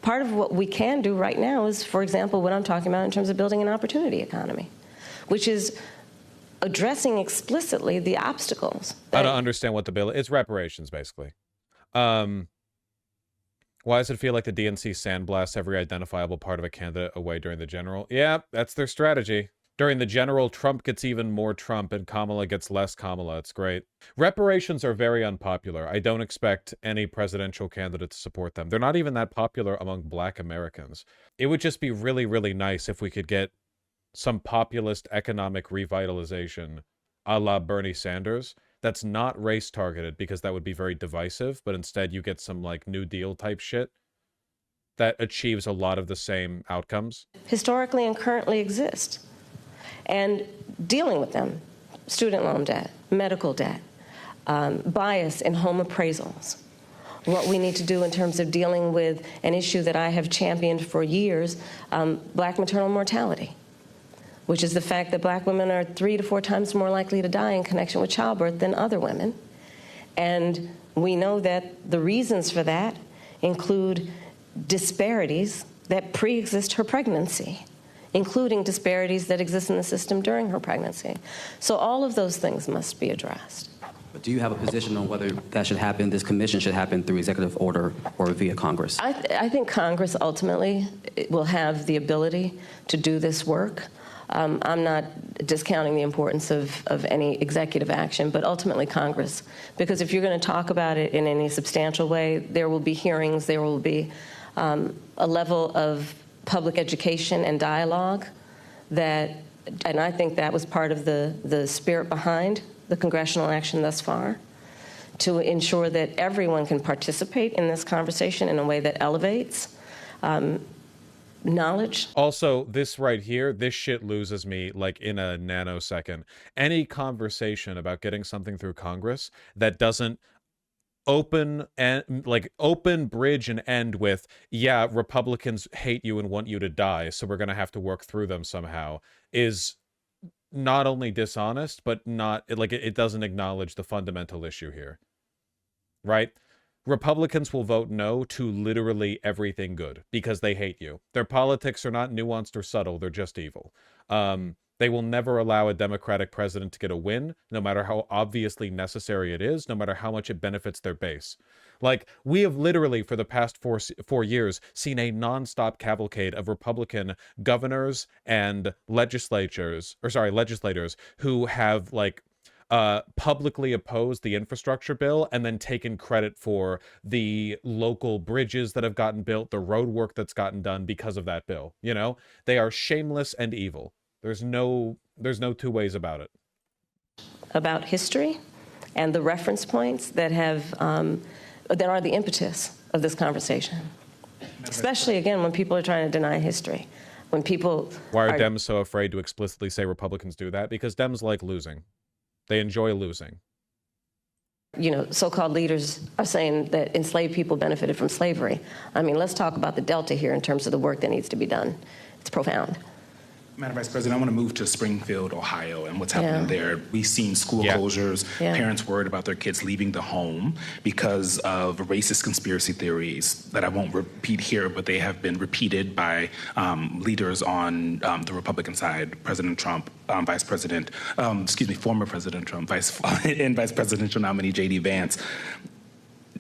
part of what we can do right now is, for example, what I'm talking about in terms of building an opportunity economy, which is addressing explicitly the obstacles. I don't understand what the bill is. It's reparations, basically. Why does it feel like the DNC sandblasts every identifiable part of a candidate away during the general? Yeah, that's their strategy. During the general, Trump gets even more Trump and Kamala gets less Kamala. It's great. Reparations are very unpopular. I don't expect any presidential candidate to support them. They're not even that popular among Black Americans. It would just be really, really nice if we could get some populist economic revitalization a la Bernie Sanders that's not race targeted, because that would be very divisive, but instead you get some New Deal type shit that achieves a lot of the same outcomes. Historically and currently exist. And dealing with them, student loan debt, medical debt, bias in home appraisals, what we need to do in terms of dealing with an issue that I have championed for years, Black maternal mortality, which is the fact that Black women are 3 to 4 times more likely to die in connection with childbirth than other women. And we know that the reasons for that include disparities that pre-exist her pregnancy, including disparities that exist in the system during her pregnancy. So all of those things must be addressed. But do you have a position on whether that should happen, this commission should happen through executive order or via Congress? I think Congress ultimately will have the ability to do this work. I'm not discounting the importance of any executive action, but ultimately Congress. Because if you're going to talk about it in any substantial way, there will be hearings, there will be a level of public education and dialogue that, and I think that was part of the spirit behind the congressional action thus far, to ensure that everyone can participate in this conversation in a way that elevates knowledge. Also, this right here, this shit loses me like in a nanosecond. Any conversation about getting something through Congress that doesn't open bridge and end with, yeah, Republicans hate you and want you to die, so we're gonna have to work through them somehow, is not only dishonest, but not like it doesn't acknowledge the fundamental issue here, right? Republicans will vote no to literally everything good because they hate you. Their politics are not nuanced or subtle, they're just evil. They will never allow a Democratic president to get a win, no matter how obviously necessary it is, no matter how much it benefits their base. Like, we have literally, for the past four years, seen a nonstop cavalcade of Republican governors and legislators who have, like, publicly opposed the infrastructure bill and then taken credit for the local bridges that have gotten built, the road work that's gotten done because of that bill. You know, they are shameless and evil. There's no two ways about it. About history and the reference points that are the impetus of this conversation. Especially, again, when people are trying to deny history. When people Why are Dems so afraid to explicitly say Republicans do that? Because Dems like losing. They enjoy losing. You know, so-called leaders are saying that enslaved people benefited from slavery. I mean, let's talk about the delta here in terms of the work that needs to be done. It's profound. Madam Vice President, I want to move to Springfield, Ohio, and what's happening there. We've seen school closures, parents worried about their kids leaving the home because of racist conspiracy theories that I won't repeat here, but they have been repeated by leaders on the Republican side, President Trump, former President Trump, and Vice Presidential nominee J.D. Vance.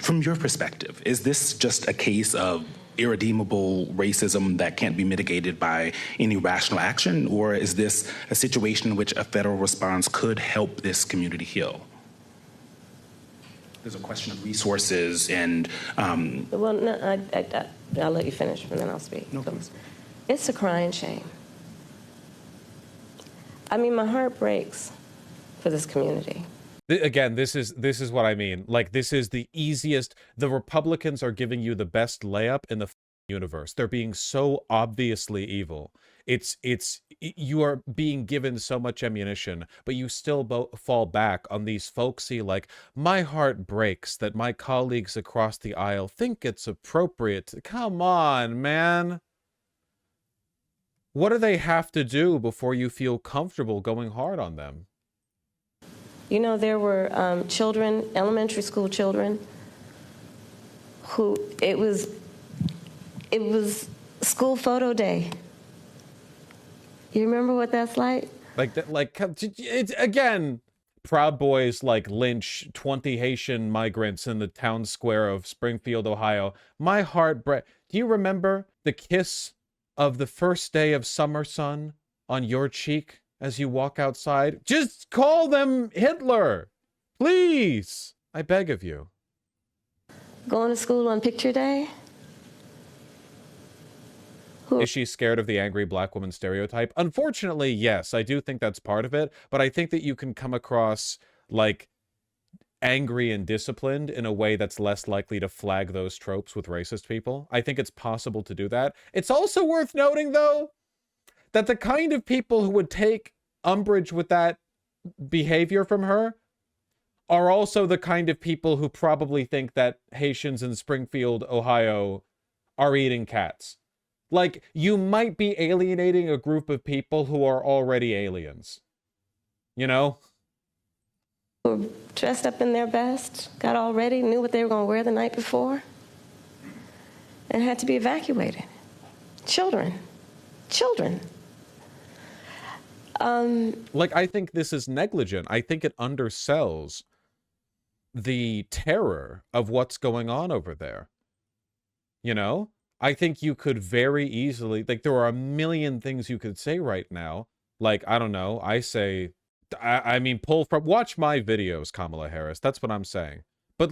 From your perspective, is this just a case of irredeemable racism that can't be mitigated by any rational action, or is this a situation in which a federal response could help this community heal? There's a question of resources and... Well, no, I'll let you finish and then I'll speak. No, please. It's a crying shame. I mean, my heart breaks for this community. Again, this is what I mean. Like, this is the easiest. The Republicans are giving you the best layup in the universe. They're being so obviously evil. You are being given so much ammunition, but you still fall back on these folksy, like, my heart breaks that my colleagues across the aisle think it's appropriate. Come on, man. What do they have to do before you feel comfortable going hard on them? You know, there were children, elementary school children, who it was school photo day. You remember what that's like? It's again, Proud Boys like lynch 20 Haitian migrants in the town square of Springfield, Ohio. My heart breaks. Do you remember the kiss of the first day of summer sun on your cheek as you walk outside? Just call them Hitler, please. I beg of you. Going to school on picture day? Is she scared of the angry black woman stereotype? Unfortunately, yes. I do think that's part of it, but I think that you can come across like angry and disciplined in a way that's less likely to flag those tropes with racist people. I think it's possible to do that. It's also worth noting, though, that the kind of people who would take umbrage with that behavior from her are also the kind of people who probably think that Haitians in Springfield, Ohio are eating cats. Like, you might be alienating a group of people who are already aliens. You know? Who were dressed up in their best, got all ready, knew what they were going to wear the night before, and had to be evacuated. Children. Like, I think this is negligent. I think it undersells the terror of what's going on over there. You know? I think you could very easily, like, there are a million things you could say right now Like, I don't know. I say, I mean, watch my videos, Kamala Harris. That's what I'm saying. But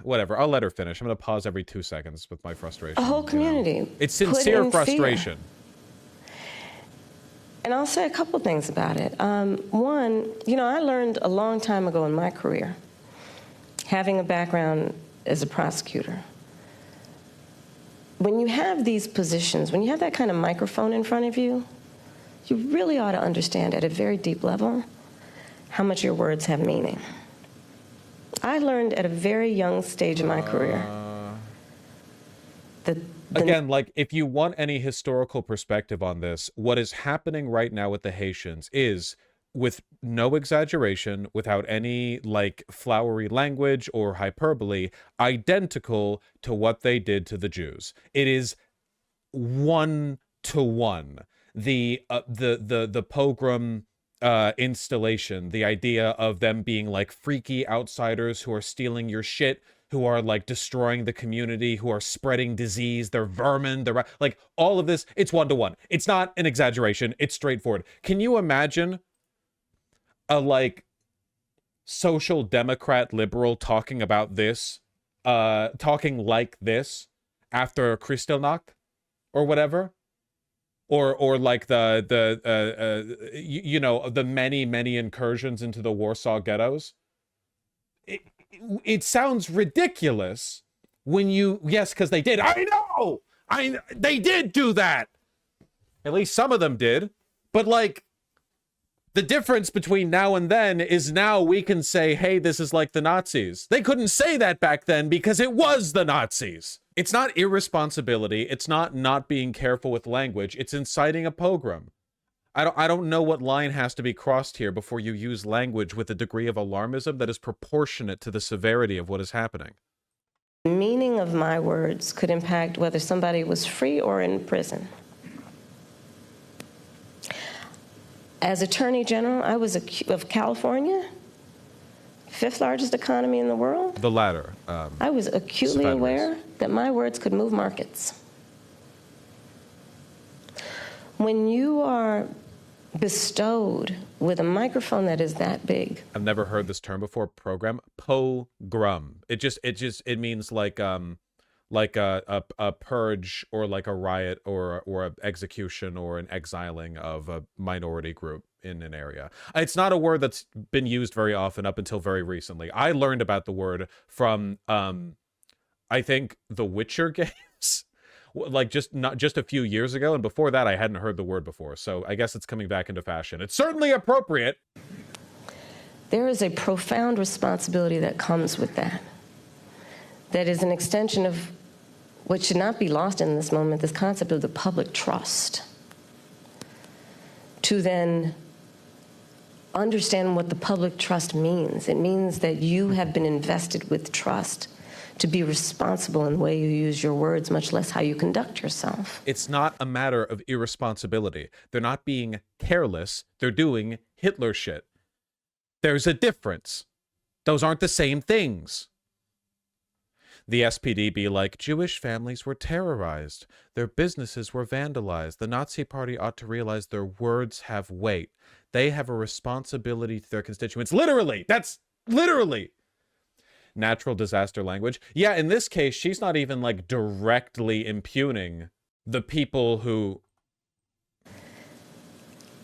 whatever. I'll let her finish. I'm going to pause every 2 seconds with my frustration. A whole community. It's sincere frustration. Fear. And I'll say a couple things about it. One, I learned a long time ago in my career, having a background as a prosecutor, when you have these positions, when you have that kind of microphone in front of you, you really ought to understand at a very deep level how much your words have meaning. I learned at a very young stage in my career that again, like, if you want any historical perspective on this, what is happening right now with the Haitians is, with no exaggeration, without any like flowery language or hyperbole, identical to what they did to the Jews. It is 1-to-1. The pogrom installation, the idea of them being like freaky outsiders who are stealing your shit, who are like destroying the community, who are spreading disease, they're vermin, they're like all of this, it's 1-to-1. It's not an exaggeration, it's straightforward. Can you imagine a like social democrat liberal talking about this, talking like this after Kristallnacht or whatever? Or like the many incursions into the Warsaw ghettos? It sounds ridiculous when yes, because they did. I know! They did do that! At least some of them did. But like, the difference between now and then is now we can say, hey, this is like the Nazis. They couldn't say that back then because it was the Nazis. It's not irresponsibility. It's not being careful with language. It's inciting a pogrom. I don't know what line has to be crossed here before you use language with a degree of alarmism that is proportionate to the severity of what is happening. The meaning of my words could impact whether somebody was free or in prison. As Attorney General, I was of California, fifth largest economy in the world. The latter. I was acutely aware that my words could move markets. When you are bestowed with a microphone that is that big. I've never heard this term before. Pogrom. It means like a purge or like a riot or an execution or an exiling of a minority group in an area. It's not a word that's been used very often up until very recently. I learned about the word from I think the Witcher games. Like just a few years ago, and before that I hadn't heard the word before, so I guess it's coming back into fashion. It's certainly appropriate. There is a profound responsibility that comes with that. That is an extension of what should not be lost in this moment, this concept of the public trust. To then understand what the public trust means. It means that you have been invested with trust to be responsible in the way you use your words, much less how you conduct yourself. It's not a matter of irresponsibility. They're not being careless. They're doing Hitler shit. There's a difference. Those aren't the same things. The SPD be like, Jewish families were terrorized. Their businesses were vandalized. The Nazi Party ought to realize their words have weight. They have a responsibility to their constituents. Literally. That's literally. Natural disaster language. Yeah, in this case, she's not even like directly impugning the people who.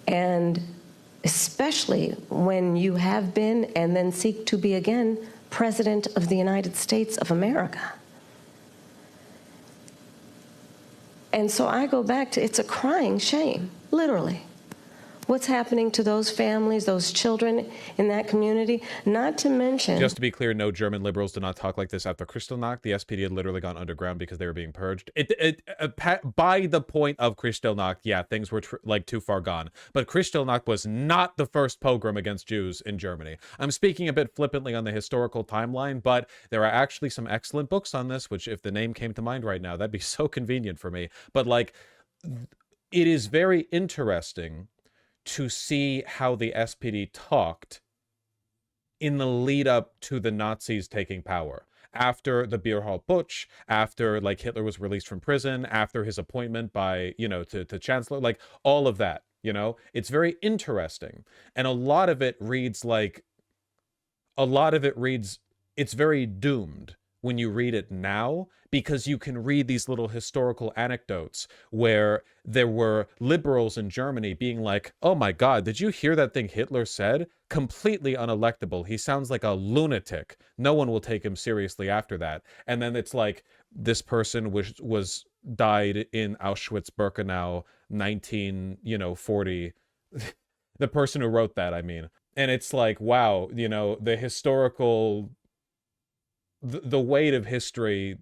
And especially when you have been and then seek to be again President of the United States of America. And so I go back to, it's a crying shame, literally. What's happening to those families, those children in that community, not to mention... Just to be clear, no German liberals did not talk like this after Kristallnacht. The SPD had literally gone underground because they were being purged. By the point of Kristallnacht, yeah, things were like too far gone. But Kristallnacht was not the first pogrom against Jews in Germany. I'm speaking a bit flippantly on the historical timeline, but there are actually some excellent books on this, which if the name came to mind right now, that'd be so convenient for me. But like, it is very interesting to see how the SPD talked in the lead up to the Nazis taking power. After the Beer Hall Putsch, after like Hitler was released from prison, after his appointment by, to chancellor, like all of that. You know, it's very interesting. And a lot of it reads like, it's very doomed when you read it now, because you can read these little historical anecdotes where there were liberals in Germany being like, oh my God, did you hear that thing Hitler said? Completely unelectable. He sounds like a lunatic. No one will take him seriously after that. And then it's like, this person was died in Auschwitz-Birkenau, 1940. The person who wrote that, I mean. And it's like, wow, you know, the historical, the weight of history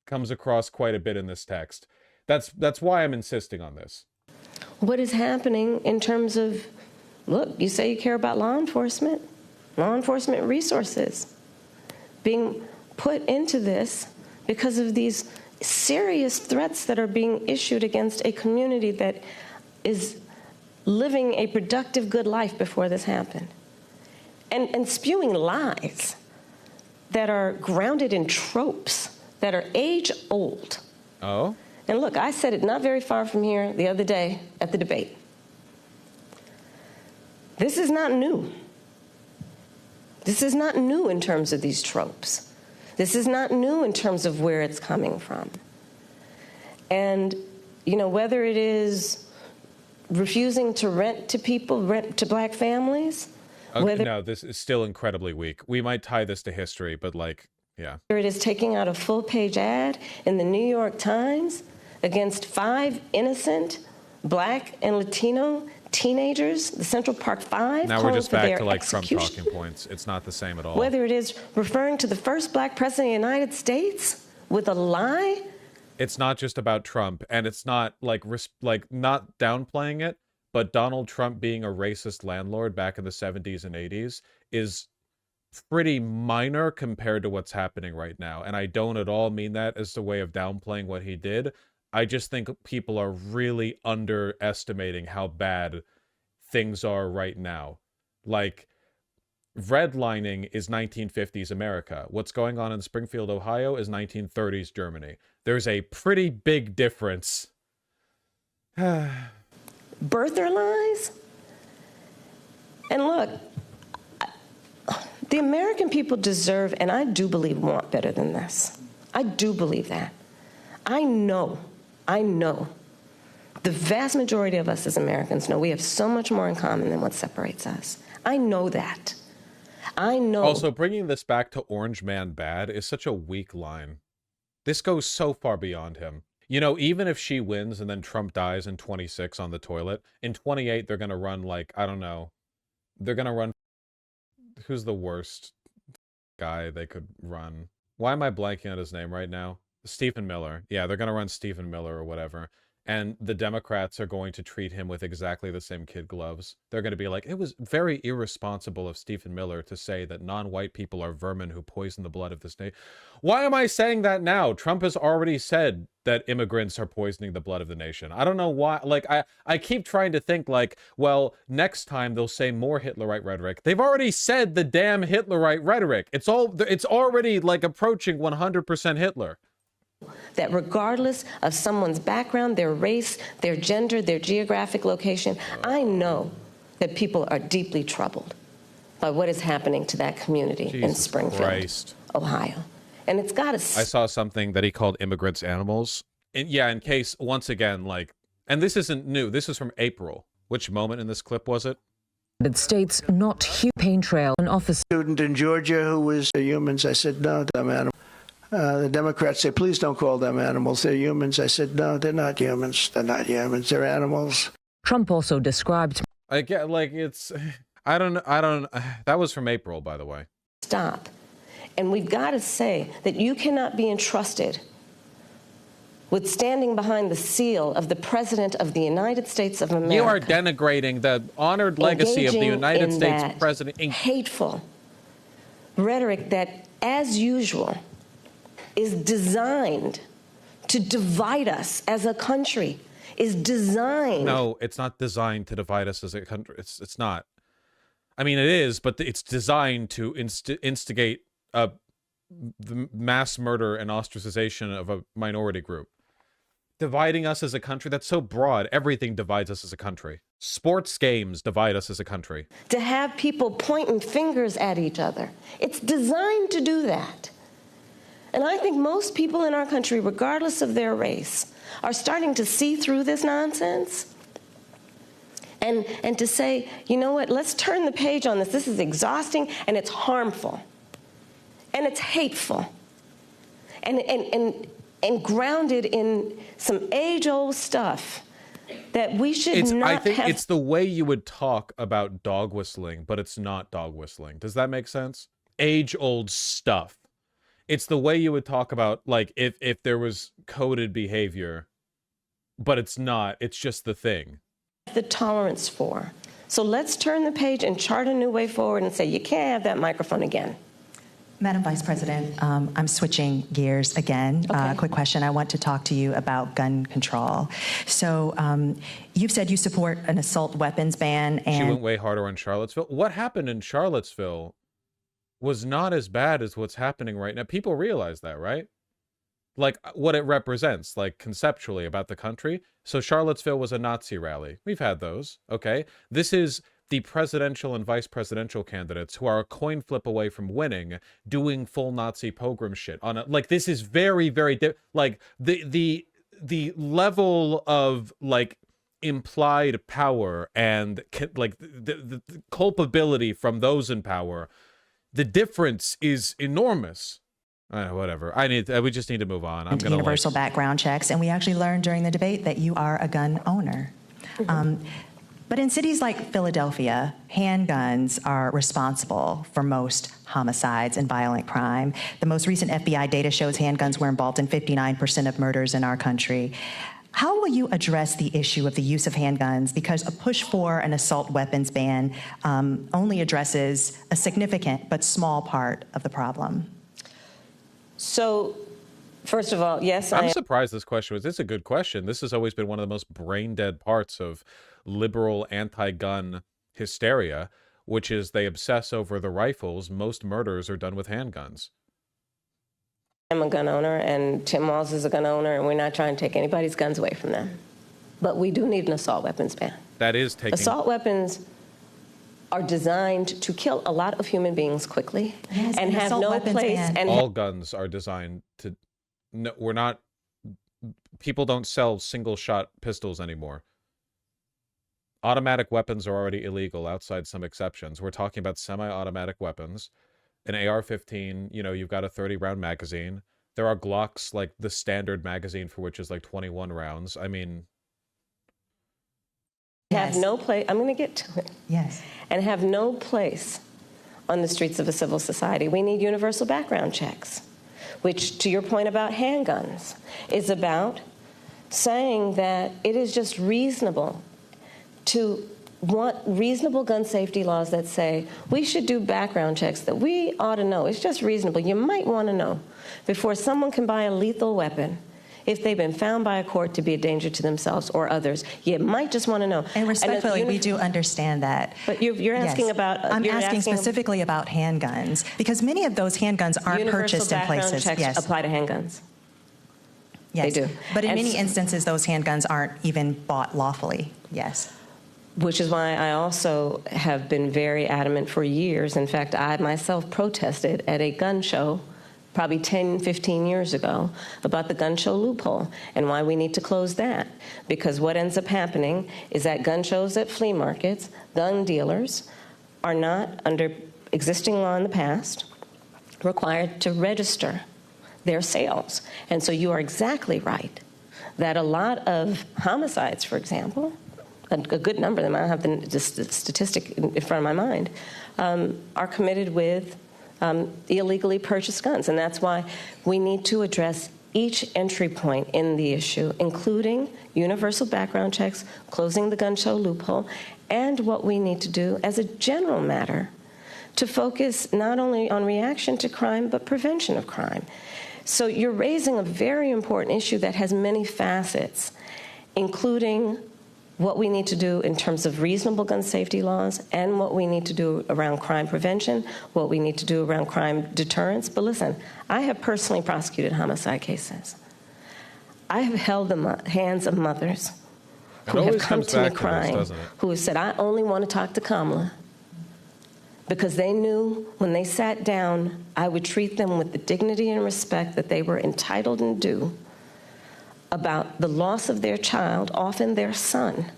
comes across quite a bit in this text. That's why I'm insisting on this. What is happening in terms of, look, you say you care about law enforcement resources being put into this because of these serious threats that are being issued against a community that is living a productive, good life before this happened, and spewing lies that are grounded in tropes that are age-old. Oh? And look, I said it not very far from here the other day at the debate. This is not new. This is not new in terms of these tropes. This is not new in terms of where it's coming from. And, you know, whether it is refusing to rent to people, rent to black families. Okay, no, this is still incredibly weak. We might tie this to history, but like, yeah. Whether it is taking out a full-page ad in the New York Times against 5 innocent black and Latino teenagers, the Central Park Five. Now we're just back to like Trump execution. talking points. It's not the same at all. Whether it is referring to the first black president of the United States with a lie. It's not just about Trump, and it's not like not downplaying it, but Donald Trump being a racist landlord back in the 70s and 80s is pretty minor compared to what's happening right now. And I don't at all mean that as a way of downplaying what he did. I just think people are really underestimating how bad things are right now. Like, redlining is 1950s America. What's going on in Springfield, Ohio is 1930s Germany. There's a pretty big difference. Birther lies? And look, the American people deserve, and I do believe want better than this. I do believe that. I know. The vast majority of us as Americans know we have so much more in common than what separates us. I know that. I know. Also, bringing this back to Orange Man bad is such a weak line. This goes so far beyond him. You know, even if she wins and then Trump dies in 26 on the toilet, in 28 they're going to run like, I don't know. They're going to run... Who's the worst guy they could run? Why am I blanking on his name right now? Stephen Miller. Yeah, they're going to run Stephen Miller or whatever. And the Democrats are going to treat him with exactly the same kid gloves. They're going to be like, it was very irresponsible of Stephen Miller to say that non-white people are vermin who poison the blood of this nation. Why am I saying that now? Trump has already said that immigrants are poisoning the blood of the nation. I don't know why. Like, I keep trying to think like, well, next time they'll say more Hitlerite rhetoric. They've already said the damn Hitlerite rhetoric. It's already like approaching 100% Hitler. That regardless of someone's background, their race, their gender, their geographic location, I know that people are deeply troubled by what is happening to that community in Springfield, Ohio. And it's got to... I saw something that he called immigrants animals. And yeah, in case, once again, like, and this isn't new. This is from April. Which moment in this clip was it? United States, not Hugh Pain Trail, an officer. Student in Georgia who was humans. I said, no, them animals. The Democrats say, please don't call them animals. They're humans. I said, no, they're not humans. They're not humans. They're animals. Trump also described... I get, like, it's... I don't... That was from April, by the way. Stop. And we've got to say that you cannot be entrusted with standing behind the seal of the President of the United States of America. You are denigrating the honored legacy of the United States President. Hateful rhetoric that, as usual, is designed to divide us as a country, is designed... No, it's not designed to divide us as a country. It's not. I mean, it is, but it's designed to instigate the mass murder and ostracization of a minority group. Dividing us as a country, that's so broad. Everything divides us as a country. Sports games divide us as a country. To have people pointing fingers at each other. It's designed to do that. And I think most people in our country, regardless of their race, are starting to see through this nonsense and to say, you know what, let's turn the page on this. This is exhausting and it's harmful and it's hateful and grounded in some age-old stuff that we should not I think have. it's the way you would talk about dog whistling, but it's not dog whistling. Does that make sense? Age-old stuff. It's the way you would talk about, like, if there was coded behavior, but it's not. It's just the thing. The tolerance for. So let's turn the page and chart a new way forward and say, you can't have that microphone again. Madam Vice President, I'm switching gears again. Okay. Quick question. I want to talk to you about gun control. So you've said you support an assault weapons ban. And she went way harder on Charlottesville. What happened in Charlottesville was not as bad as what's happening right now. People realize that, right? Like, what it represents, like, conceptually about the country. So Charlottesville was a Nazi rally. We've had those, okay? This is the presidential and vice presidential candidates who are a coin flip away from winning, doing full Nazi pogrom shit on a, like, this is very, very like the level of, like, implied power and like the culpability from those in power, the difference is enormous. Whatever. We just need to move on. I'm gonna universal background checks, and we actually learned during the debate that you are a gun owner. But in cities like Philadelphia, handguns are responsible for most homicides and violent crime. The most recent FBI data shows handguns were involved in 59% of murders in our country. How will you address the issue of the use of handguns? Because a push for an assault weapons ban only addresses a significant but small part of the problem. So, first of all, yes, I'm surprised this question was. It's a good question. This has always been one of the most brain dead parts of liberal anti-gun hysteria, which is they obsess over the rifles. Most murders are done with handguns. I'm a gun owner, and Tim Walz is a gun owner, and we're not trying to take anybody's guns away from them. But we do need an assault weapons ban. That is taking... Assault weapons are designed to kill a lot of human beings quickly, yes, and have no place. And all guns are designed to... No, we're not... People don't sell single-shot pistols anymore. Automatic weapons are already illegal outside some exceptions. We're talking about semi-automatic weapons. An AR-15, you know, you've got a 30-round magazine. There are Glocks, like the standard magazine for which is like 21 rounds. I mean... Have no place. I'm going to get to it. Yes. And have no place on the streets of a civil society. We need universal background checks, which, to your point about handguns, is about saying that it is just reasonable to want reasonable gun safety laws that say we should do background checks, that we ought to know. It's just reasonable. You might want to know before someone can buy a lethal weapon. If they've been found by a court to be a danger to themselves or others, you might just want to know. And respectfully, we do understand that. But you're asking about... I'm asking specifically about handguns, because many of those handguns aren't purchased in places. Universal background checks apply to handguns. Yes. They do. But in many instances, those handguns aren't even bought lawfully. Yes. Which is why I also have been very adamant for years. In fact, I myself protested at a gun show probably 10, 15 years ago about the gun show loophole and why we need to close that. Because what ends up happening is that gun shows at flea markets, gun dealers are not, under existing law in the past, required to register their sales. And so you are exactly right that a lot of homicides, for example, a good number of them, I don't have the statistic in front of my mind, are committed with illegally purchased guns. And that's why we need to address each entry point in the issue, including universal background checks, closing the gun show loophole, and what we need to do as a general matter to focus not only on reaction to crime, but prevention of crime. So you're raising a very important issue that has many facets, including what we need to do in terms of reasonable gun safety laws and what we need to do around crime prevention, what we need to do around crime deterrence. But listen, I have personally prosecuted homicide cases. I have held the hands of mothers who have always come comes to me back to this, crying, doesn't it? who have said, I only want to talk to Kamala, because they knew when they sat down, I would treat them with the dignity and respect that they were entitled and due about the loss of their child, often their son,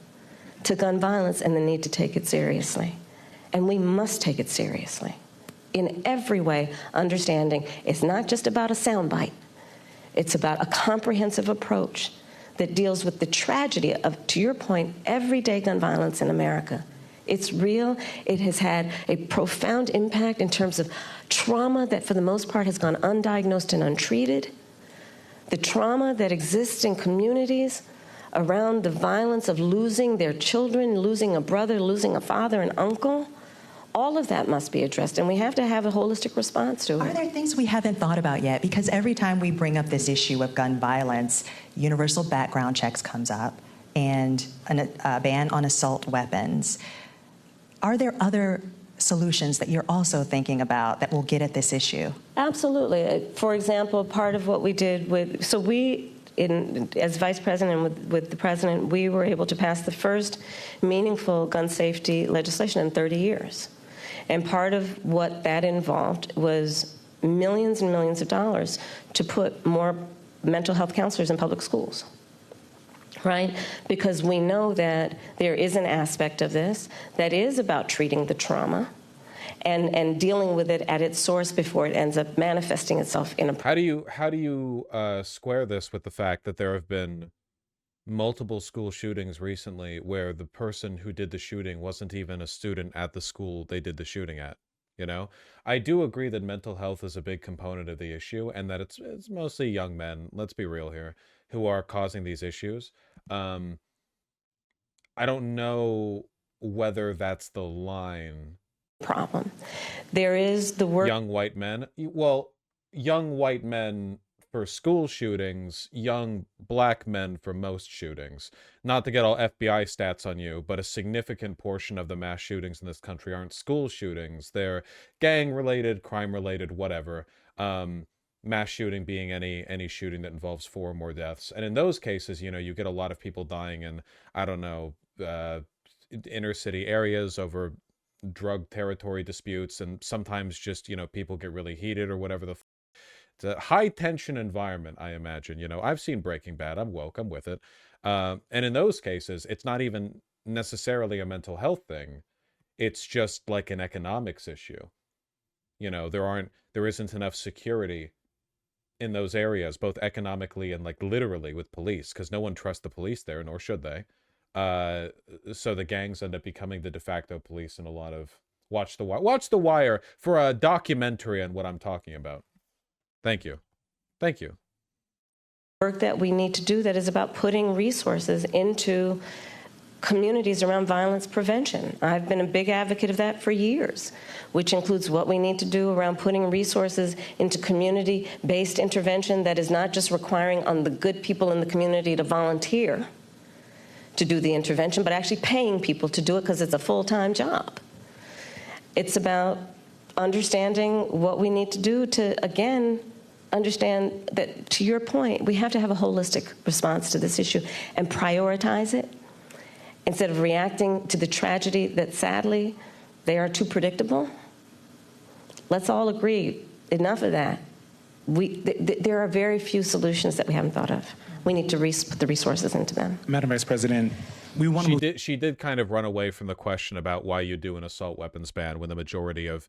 to gun violence and the need to take it seriously. And we must take it seriously in every way, understanding it's not just about a soundbite. It's about a comprehensive approach that deals with the tragedy of, to your point, everyday gun violence in America. It's real. It has had a profound impact in terms of trauma that for the most part has gone undiagnosed and untreated. The trauma that exists in communities around the violence of losing their children, losing a brother, losing a father, an uncle. All of that must be addressed, and we have to have a holistic response to it. Are there things we haven't thought about yet? Because every time we bring up this issue of gun violence, universal background checks comes up and a ban on assault weapons. Are there other solutions that you're also thinking about that will get at this issue? Absolutely. For example, part of what we did with, so we, as vice president with the president, we were able to pass the first meaningful gun safety legislation in 30 years. And part of what that involved was millions and millions of dollars to put more mental health counselors in public schools, right? Because we know that there is an aspect of this that is about treating the trauma and dealing with it at its source before it ends up manifesting itself in a... How do you square this with the fact that there have been multiple school shootings recently where the person who did the shooting wasn't even a student at the school they did the shooting at? You know, I do agree that mental health is a big component of the issue, and that it's mostly young men, let's be real here, who are causing these issues. I don't know whether that's the line. Problem. There is the work... Young white men. Well, young white men for school shootings, young black men for most shootings. Not to get all FBI stats on you, but a significant portion of the mass shootings in this country aren't school shootings. They're gang-related, crime-related, whatever. Mass shooting being any shooting that involves 4 or more deaths. And in those cases, you know, you get a lot of people dying in, I don't know, inner city areas over drug territory disputes, and sometimes just, you know, people get really heated or whatever it's a high tension environment, I imagine. You know, I've seen Breaking Bad. I'm woke. I'm with it. And in those cases, it's not even necessarily a mental health thing. It's just like an economics issue. You know, there isn't enough security in those areas, both economically and like literally with police, because no one trusts the police there, nor should they. So the gangs end up becoming the de facto police in a lot of... Watch The Wire for a documentary on what I'm talking about. Thank you. Thank you. Work that we need to do that is about putting resources into communities around violence prevention. I've been a big advocate of that for years, which includes what we need to do around putting resources into community-based intervention that is not just requiring on the good people in the community to volunteer to do the intervention, but actually paying people to do it because it's a full-time job. It's about understanding what we need to do to, again, understand that, to your point, we have to have a holistic response to this issue and prioritize it instead of reacting to the tragedy that, sadly, they are too predictable. Let's all agree, enough of that. There are very few solutions that we haven't thought of. We need to put the resources into them. Madam Vice President, we want to... She did kind of run away from the question about why you do an assault weapons ban when the majority of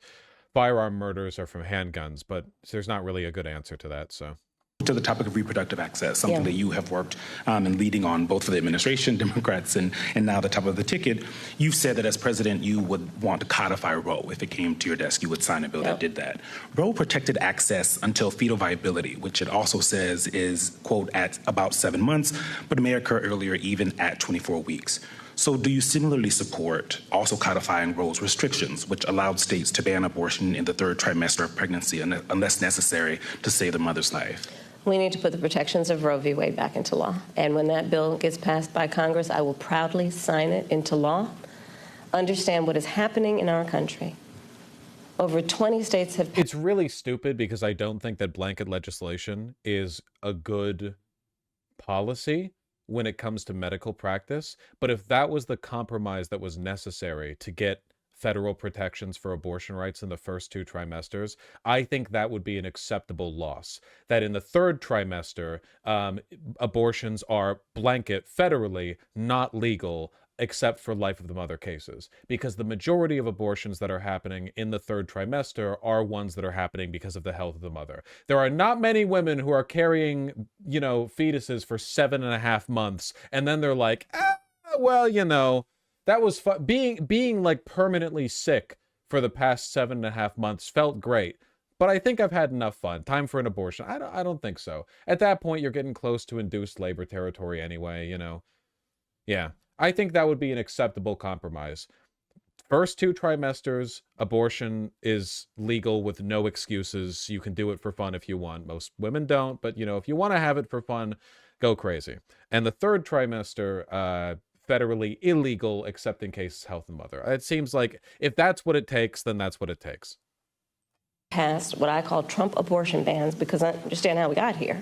firearm murders are from handguns, but there's not really a good answer to that, so... To the topic of reproductive access, something that you have worked in leading on both for the administration, Democrats, and now the top of the ticket. You've said that as president, you would want to codify Roe. If it came to your desk, you would sign a bill that did that. Roe protected access until fetal viability, which it also says is, quote, at about 7 months, but it may occur earlier, even at 24 weeks. So do you similarly support also codifying Roe's restrictions, which allowed states to ban abortion in the 3rd trimester of pregnancy unless necessary to save the mother's life? We need to put the protections of Roe v. Wade back into law. And when that bill gets passed by Congress, I will proudly sign it into law. Understand what is happening in our country. Over 20 states have... It's really stupid because I don't think that blanket legislation is a good policy when it comes to medical practice, but if that was the compromise that was necessary to get federal protections for abortion rights in the first 2 trimesters, I think that would be an acceptable loss. That in the 3rd trimester, abortions are blanket federally not legal except for life of the mother cases, because the majority of abortions that are happening in the 3rd trimester are ones that are happening because of the health of the mother. There are not many women who are carrying, fetuses for 7.5 months, and then they're like, well, that was fun. Being like permanently sick for the past 7.5 months felt great, but I think I've had enough fun. Time for an abortion. I don't think so. At that point, you're getting close to induced labor territory anyway, Yeah. I think that would be an acceptable compromise. First 2 trimesters, abortion is legal with no excuses. You can do it for fun if you want. Most women don't, but if you want to have it for fun, go crazy. And the 3rd trimester, federally illegal except in case health of the mother. It seems like if that's what it takes, then that's what it takes. Passed what I call Trump abortion bans because I understand how we got here.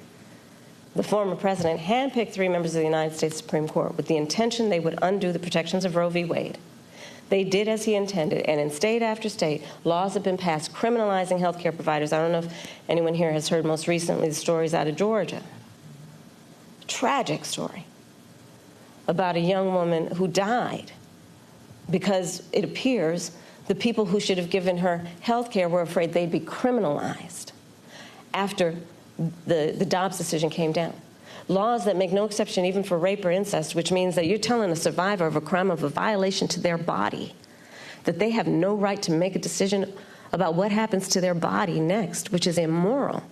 The former president handpicked 3 members of the United States Supreme Court with the intention they would undo the protections of Roe v. Wade. They did as he intended, and in state after state, laws have been passed criminalizing healthcare providers. I don't know if anyone here has heard most recently the stories out of Georgia. Tragic story about a young woman who died because it appears the people who should have given her health care were afraid they'd be criminalized after the Dobbs decision came down. Laws that make no exception even for rape or incest, which means that you're telling a survivor of a crime of a violation to their body that they have no right to make a decision about what happens to their body next, which is immoral.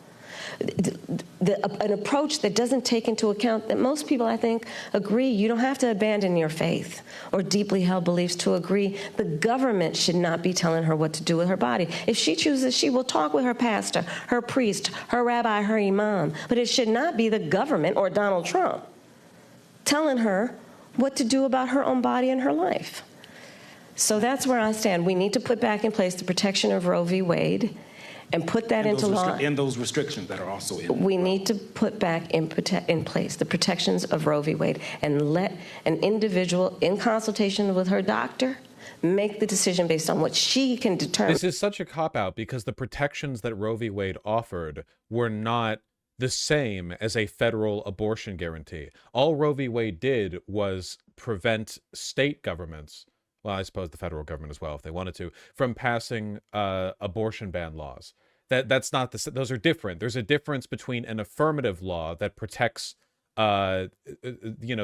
An approach that doesn't take into account that most people, I think, agree you don't have to abandon your faith or deeply held beliefs to agree the government should not be telling her what to do with her body. If she chooses, she will talk with her pastor, her priest, her rabbi, her imam, but it should not be the government or Donald Trump telling her what to do about her own body and her life. So that's where I stand. We need to put back in place the protection of Roe v. Wade and put that into law. And those restrictions that are also in. We need to put back in place the protections of Roe v. Wade and let an individual, in consultation with her doctor, make the decision based on what she can determine. This is such a cop-out because the protections that Roe v. Wade offered were not the same as a federal abortion guarantee. All Roe v. Wade did was prevent state governments, well, I suppose the federal government as well, if they wanted to, from passing abortion ban laws. That's not those are different. There's a difference between an affirmative law that protects the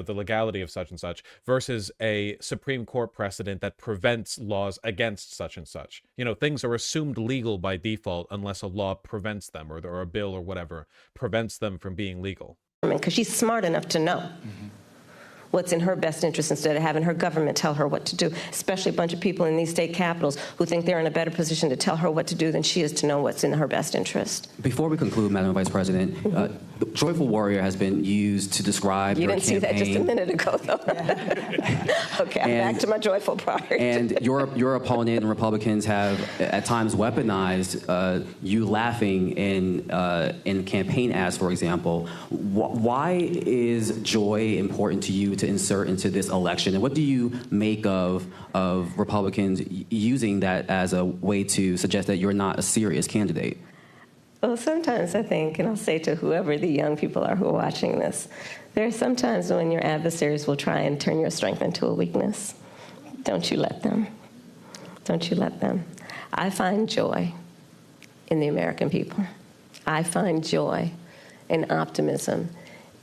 legality of such and such versus a Supreme Court precedent that prevents laws against such and such. Things are assumed legal by default unless a law prevents them or a bill or whatever prevents them from being legal. Because she's smart enough to know what's in her best interest instead of having her government tell her what to do, especially a bunch of people in these state capitals who think they're in a better position to tell her what to do than she is to know what's in her best interest. Before we conclude, Madam Vice President, the Joyful Warrior has been used to describe your campaign. You didn't see that just a minute ago, though. Okay, I'm back to my joyful part. And your opponent and Republicans have at times weaponized you laughing in campaign ads, for example. Why is joy important to you to insert into this election, and what do you make of Republicans using that as a way to suggest that you're not a serious candidate? Well, sometimes I think, and I'll say to whoever the young people are who are watching this, there are some times when your adversaries will try and turn your strength into a weakness. Don't you let them. Don't you let them. I find joy in the American people. I find joy and optimism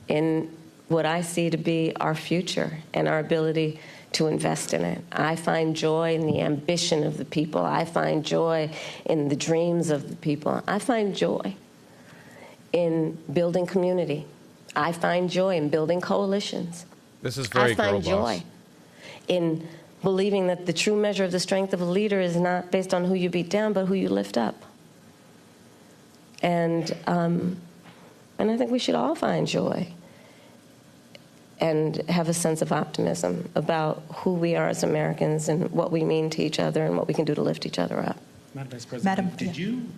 in what I see to be our future and our ability to invest in it. I find joy in the ambition of the people. I find joy in the dreams of the people. I find joy in building community. I find joy in building coalitions. This is very girl boss. I find joy in believing that the true measure of the strength of a leader is not based on who you beat down, but who you lift up. And I think we should all find joy and have a sense of optimism about who we are as Americans and what we mean to each other and what we can do to lift each other up. Madam Vice President,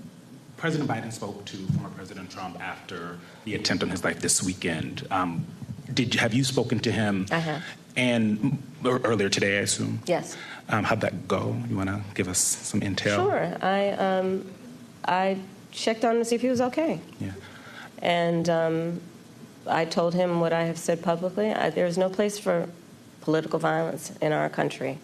President Biden spoke to former President Trump after the attempt on his life this weekend. Have you spoken to him? I have. And earlier today, I assume. Yes. How'd that go? You want to give us some intel? Sure. I checked on him to see if he was okay. Yeah. And I told him what I have said publicly. There's no place for political violence in our country.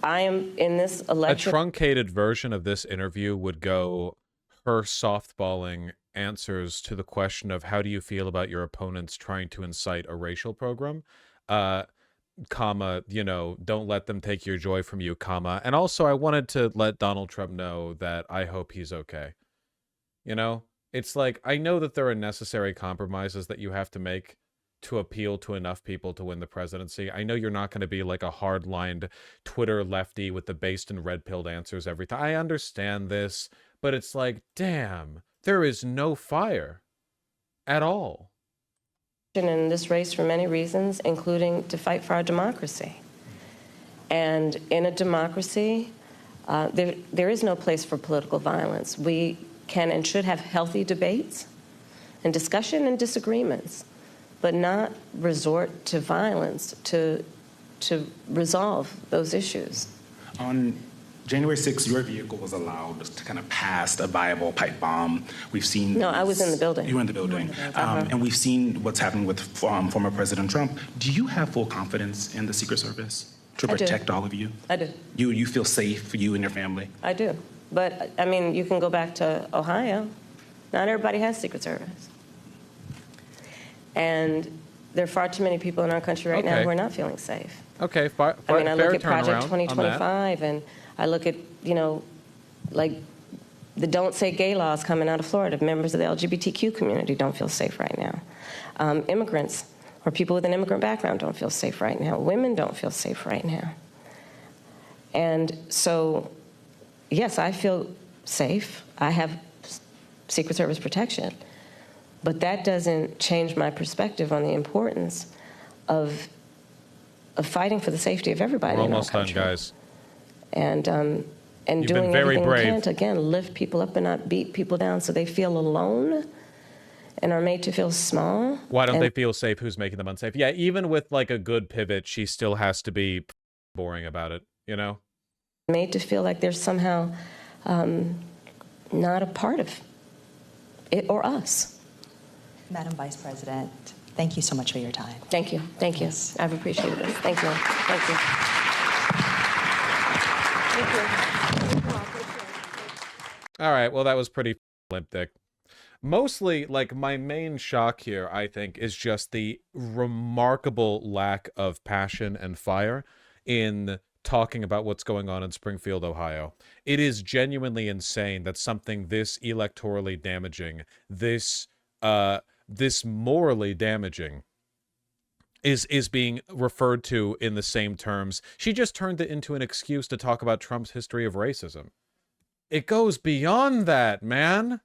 I am in this election. A truncated version of this interview would go her softballing answers to the question of how do you feel about your opponents trying to incite a racial program, comma, don't let them take your joy from you, comma. And also I wanted to let Donald Trump know that I hope he's okay. It's like, I know that there are necessary compromises that you have to make to appeal to enough people to win the presidency. I know you're not going to be like a hard-lined Twitter lefty with the based and red-pilled answers every time. I understand this, but it's like, damn, there is no fire at all. In this race for many reasons, including to fight for our democracy. And in a democracy, there is no place for political violence. We can and should have healthy debates and discussion and disagreements, but not resort to violence to resolve those issues. On January 6th, your vehicle was allowed to kind of pass a viable pipe bomb. We've seen... No, I was in the building. You were in the building. And we've seen what's happening with former President Trump. Do you have full confidence in the Secret Service to protect all of you? I do. You feel safe for you and your family? I do. But, I mean, you can go back to Ohio. Not everybody has Secret Service. And there are far too many people in our country right now who are not feeling safe. Okay, I mean, I look at Project 2025, and I look at, like the Don't Say Gay laws coming out of Florida. Members of the LGBTQ community don't feel safe right now. Immigrants or people with an immigrant background don't feel safe right now. Women don't feel safe right now. And so, yes, I feel safe. I have Secret Service protection. But that doesn't change my perspective on the importance of fighting for the safety of everybody in our country. We're almost done, guys. And doing everything we can to, again, lift people up and not beat people down so they feel alone and are made to feel small. Why don't they feel safe? Who's making them unsafe? Yeah, even with like a good pivot, she still has to be boring about it, Made to feel like they're somehow not a part of it or us. Madam Vice President, thank you so much for your time. Thank you. Thank you. Yes. I've appreciated this. Thank you. Thank you. All right, well, that was pretty limp dick. Mostly, like, my main shock here, I think, is just the remarkable lack of passion and fire in talking about what's going on in Springfield, Ohio. It is genuinely insane that something this electorally damaging, this morally damaging is being referred to in the same terms. She just turned it into an excuse to talk about Trump's history of racism. It goes beyond that, man.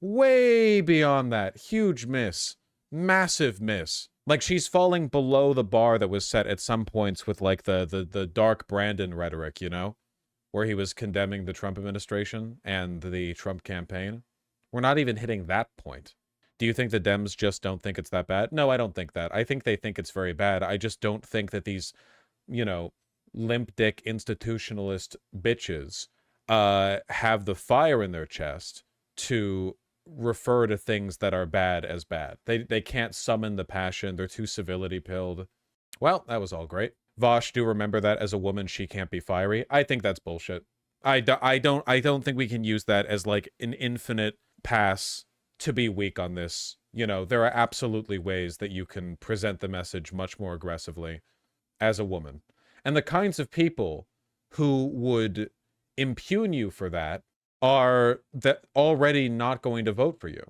Way beyond that. Huge miss. Massive miss. Like, she's falling below the bar that was set at some points with, like, the dark Brandon rhetoric, where he was condemning the Trump administration and the Trump campaign. We're not even hitting that point. Do you think the Dems just don't think it's that bad? No, I don't think that. I think they think it's very bad. I just don't think that these, limp dick institutionalist bitches have the fire in their chest to refer to things that are bad as bad. They can't summon the passion. They're too civility pilled. Well, that was all great. Vosh, do remember that as a woman, she can't be fiery. I think that's bullshit. I don't think we can use that as like an infinite pass to be weak on this. There are absolutely ways that you can present the message much more aggressively as a woman. And the kinds of people who would impugn you for that are already not going to vote for you.